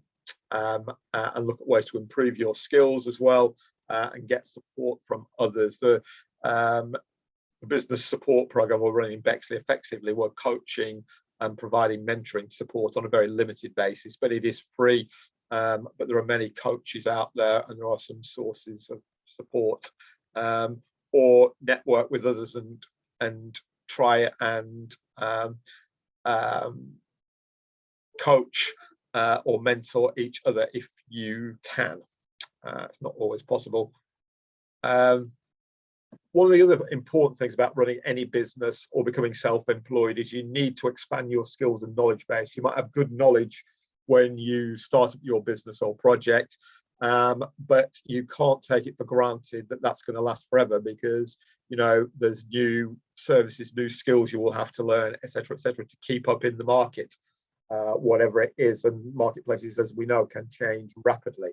look at ways to improve your skills as well, and get support from others. The business support program we're running in Bexley, effectively, we're coaching and providing mentoring support on a very limited basis, but it is free. But there are many coaches out there, and there are some sources of support, or network with others and try and coach or mentor each other if you can. It's not always possible. One of the other important things about running any business or becoming self-employed is you need to expand your skills and knowledge base. You might have good knowledge when you start up your business or project, but you can't take it for granted that that's going to last forever, because you know there's new services, new skills you will have to learn, etc., to keep up in the market, whatever it is. And marketplaces, as we know, can change rapidly.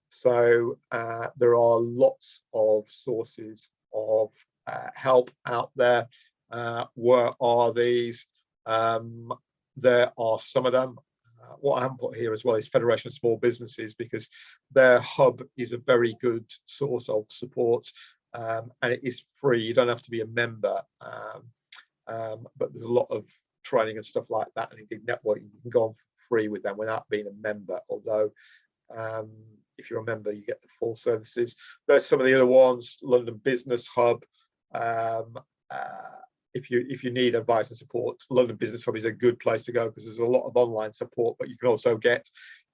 So there are lots of sources of help out there. Where are these? There are some of them. What I haven't put here as well is Federation of Small Businesses, because their hub is a very good source of support, and it is free. You don't have to be a member, but there's a lot of training and stuff like that, and indeed networking. You can go on for free with them without being a member, although if you're a member, you get the full services. There's some of the other ones. London Business Hub. If you need advice and support, London Business Hub is a good place to go, because there's a lot of online support, but you can also get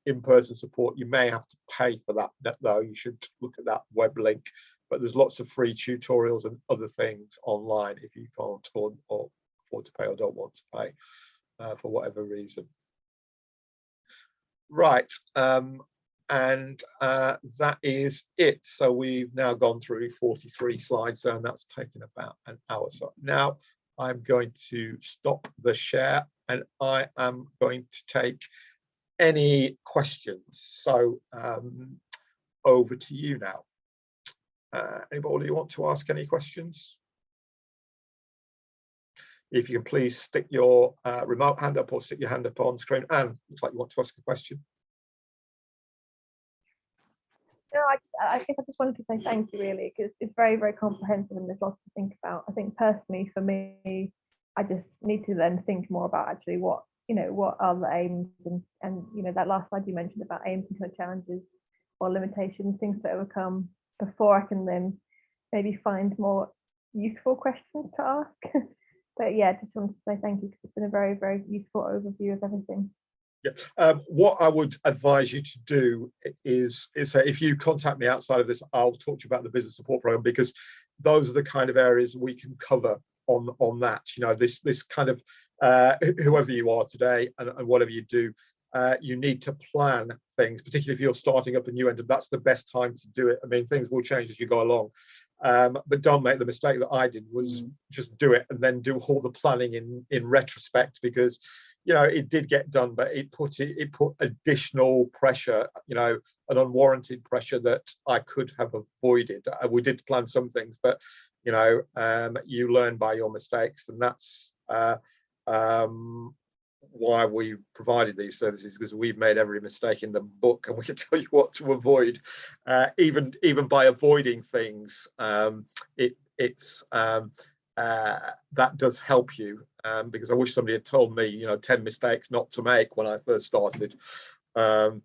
in-person support, you may have to pay for that though. You should look at that web link, but there's lots of free tutorials and other things online if you can't or afford to pay or don't want to pay for whatever reason. Right, and that is it. So we've now gone through 43 slides, and that's taken about an hour. So now I'm going to stop the share, and I am going to take any questions. So over to you now. Anybody want to ask any questions? If you can please stick your remote hand up or stick your hand up on screen. Anne, looks like you want to ask a question. No, I guess I just wanted to say thank you, really, because it's very, very comprehensive and there's lots to think about. I think personally, for me, I just need to then think more about actually what are the aims and that last slide you mentioned about aims and kind of challenges or limitations, things to overcome before I can then maybe find more useful questions to ask. But yeah, just wanted to say thank you because it's been a very, very useful overview of everything. Yeah. What I would advise you to do is if you contact me outside of this, I'll talk to you about the business support program, because those are the kind of areas we can cover on that. This kind of whoever you are today and whatever you do, you need to plan things, particularly if you're starting up a new end. That's the best time to do it. I mean, things will change as you go along. But don't make the mistake that I did, was just do it and then do all the planning in retrospect, because it did get done, but it put additional pressure, an unwarranted pressure that I could have avoided. We did plan some things, but you learn by your mistakes, and that's why we provided these services, because we've made every mistake in the book, and we can tell you what to avoid. Even by avoiding things, that does help you, because I wish somebody had told me 10 mistakes not to make when I first started, and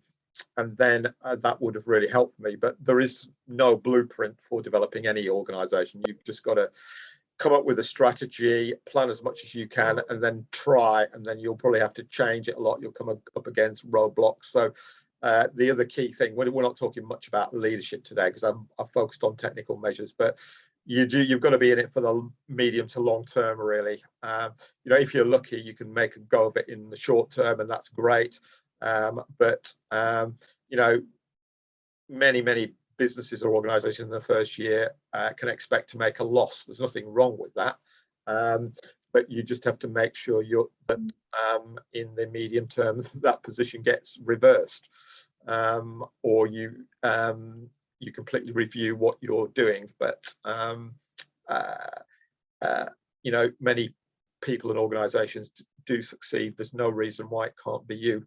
then that would have really helped me. But there is no blueprint for developing any organization. You've just got to come up with a strategy, plan as much as you can, and then try, and then you'll probably have to change it a lot. You'll come up against roadblocks. So the other key thing, we're not talking much about leadership today because I've focused on technical measures, but you've got to be in it for the medium to long term, really. If you're lucky, you can make a go of it in the short term, and that's great. But many businesses or organizations in the first year can expect to make a loss. There's nothing wrong with that, but you just have to make sure that in the medium term that position gets reversed, or you completely review what you're doing. But many people and organizations do succeed. There's no reason why it can't be you.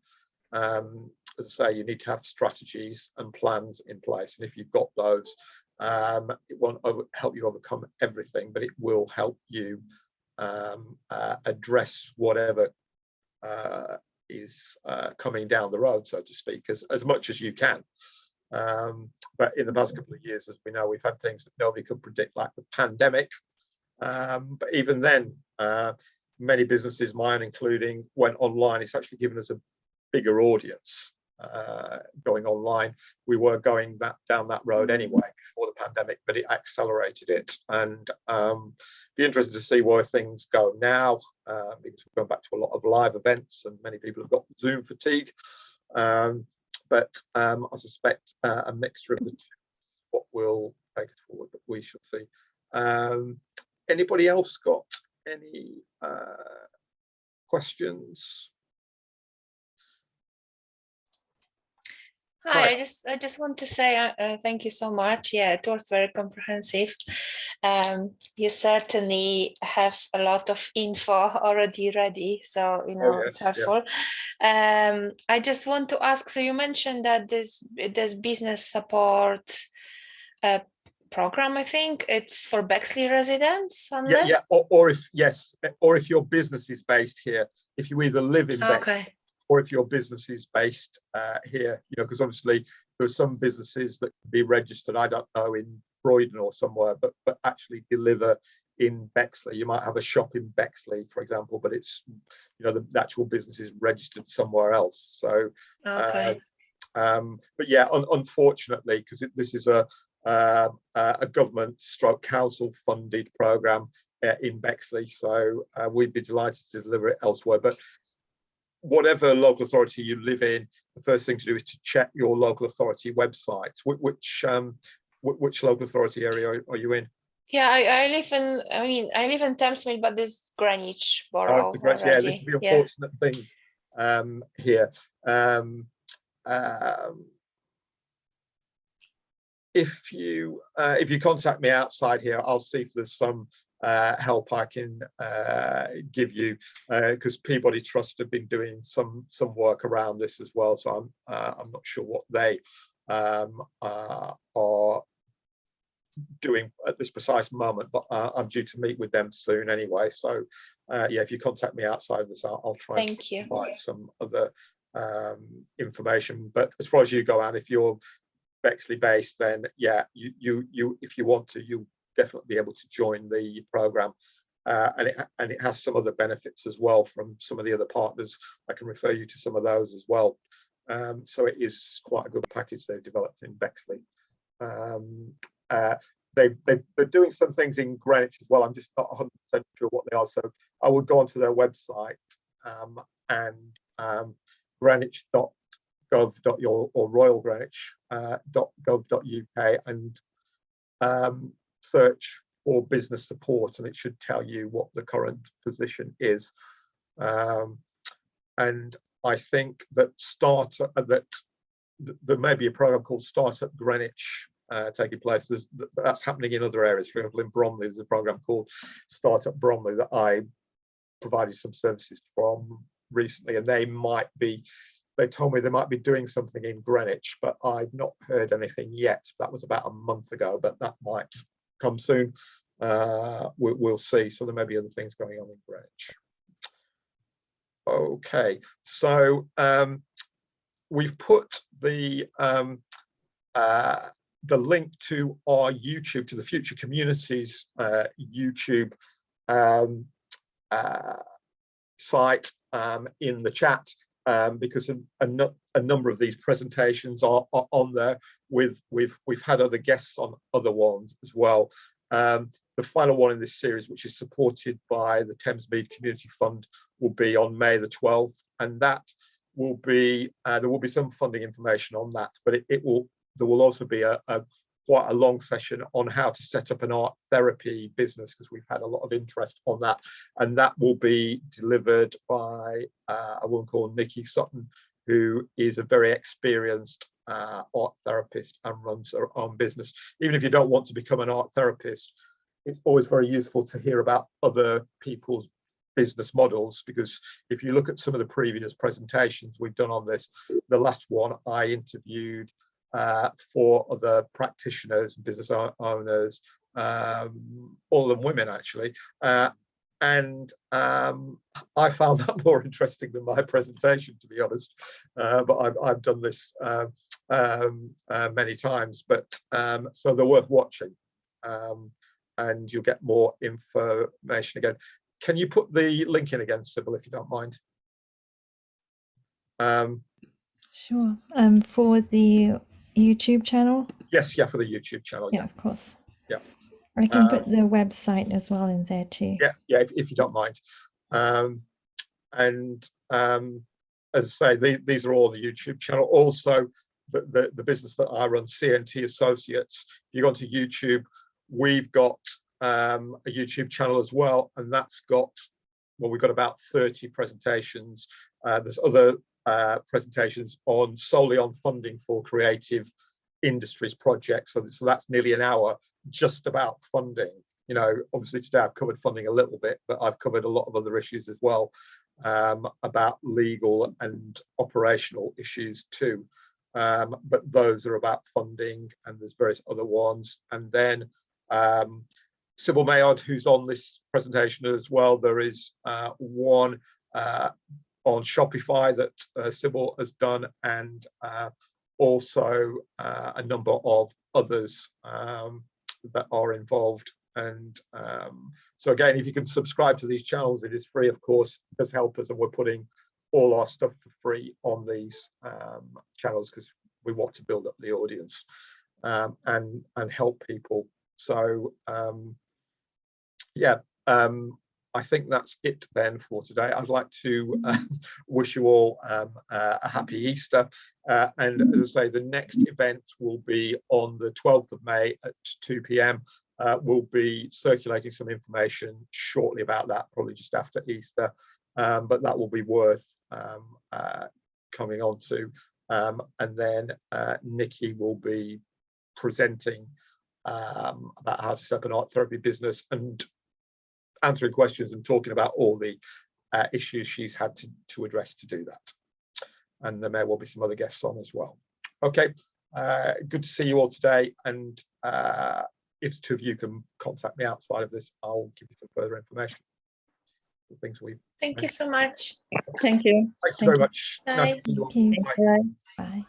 As I say, you need to have strategies and plans in place, and if you've got those, it won't help you overcome everything, but it will help you address whatever is coming down the road, so to speak, as much as you can. But in the past couple of years, as we know, we've had things that nobody could predict, like the pandemic. But even then, many businesses, mine including, went online. It's actually given us a bigger audience going online. We were going down that road anyway before the pandemic, but it accelerated it. And be interested to see where things go now, because we're going back to a lot of live events, and many people have got Zoom fatigue. But I suspect a mixture of the two, what will take us forward, but we shall see. Anybody else got any questions? Hi, I just want to say thank you so much. Yeah, it was very comprehensive. You certainly have a lot of info already ready, so it's helpful. Yeah. I just want to ask, so you mentioned that this business support program, I think it's for Bexley residents. Yeah. Or if your business is based here, if you either live in Bexley, or if your business is based here, because obviously there are some businesses that can be registered, I don't know, in Croydon or somewhere, but actually deliver in Bexley. You might have a shop in Bexley, for example, but it's, the actual business is registered somewhere else. So But yeah, unfortunately, because this is a government stroke council funded program in Bexley, so we'd be delighted to deliver it elsewhere. But whatever local authority you live in, the first thing to do is to check your local authority website. Which local authority area are you in? Yeah, I live in, I live in Thamesmead, but this Greenwich borough. Oh, it's yeah, this is the unfortunate thing here. If you contact me outside here, I'll see if there's some help I can give you, because Peabody Trust have been doing some work around this as well. So I'm not sure what they are doing at this precise moment, but I'm due to meet with them soon anyway. So yeah, if you contact me outside of this, I'll try and provide some other information. But as far as you go, Anne, if you're Bexley based, then yeah, you if you want to, you'll definitely be able to join the program, and it has some other benefits as well from some of the other partners. I can refer you to some of those as well. So it is quite a good package they've developed in Bexley. They're doing some things in Greenwich as well. I'm just not 100% sure what they are. So I would go onto their website and greenwich.gov.uk or Royal Greenwich.gov.uk and search for business support, and it should tell you what the current position is. And I think that there may be a program called Startup Greenwich taking place. That's happening in other areas. For example, in Bromley, there's a program called Startup Bromley that I provided some services from recently, and they told me they might be doing something in Greenwich, but I've not heard anything yet. That was about a month ago, but that might come soon. We'll see. So there may be other things going on in Greenwich. Okay, so we've put the link to our YouTube, to the Future Communities YouTube site in the chat, because a number of these presentations are on there. We've had other guests on other ones as well. The final one in this series, which is supported by the Thamesmead Community Fund, will be on May the 12th, and that will be there will be some funding information on that, but there will also be quite a long session on how to set up an art therapy business, because we've had a lot of interest on that, and that will be delivered by a woman called Nikki Sutton, who is a very experienced art therapist and runs her own business. Even if you don't want to become an art therapist, it's always very useful to hear about other people's business models, because if you look at some of the previous presentations we've done on this, the last one I interviewed 4 other practitioners and business owners, all of them women actually, and I found that more interesting than my presentation, to be honest, but I've done this many times, but so they're worth watching, and you'll get more information again. Can you put the link in again, Sybil, if you don't mind? Sure. For the YouTube channel? Yes, yeah, for the YouTube channel. Yeah, of course. Yeah. I can put the website as well in there too. Yeah, yeah, if you don't mind. And as I say, these are all the YouTube channel. Also, the business that I run, CNT Associates, if you go onto YouTube, we've got a YouTube channel as well, and that's got, well, we've got about 30 presentations. There's other presentations solely on funding for creative industries projects. So that's nearly an hour just about funding. You know, obviously today I've covered funding a little bit, but I've covered a lot of other issues as well, about legal and operational issues too. But those are about funding, and there's various other ones. And then Sybil Mayard, who's on this presentation as well, there is one on Shopify that Sybil has done, and also a number of others that are involved. And so again, if you can subscribe to these channels, it is free, of course. It does help us, and we're putting all our stuff for free on these channels, because we want to build up the audience and help people. So yeah, I think that's it then for today. I'd like to wish you all a happy Easter. And as I say, the next event will be on the 12th of May at 2 p.m. We'll be circulating some information shortly about that, probably just after Easter. But that will be worth coming on to. And then Nikki will be presenting about how to set up an art therapy business and answering questions and talking about all the issues she's had to address to do that. And there may well be some other guests on as well. Okay, good to see you all today. And if the two of you can contact me outside of this, I'll give you some further information. The things we. Thank you so much. Thank you. Thank you very much. Bye. Nice to see you all. Thank you. Bye. Bye. Bye.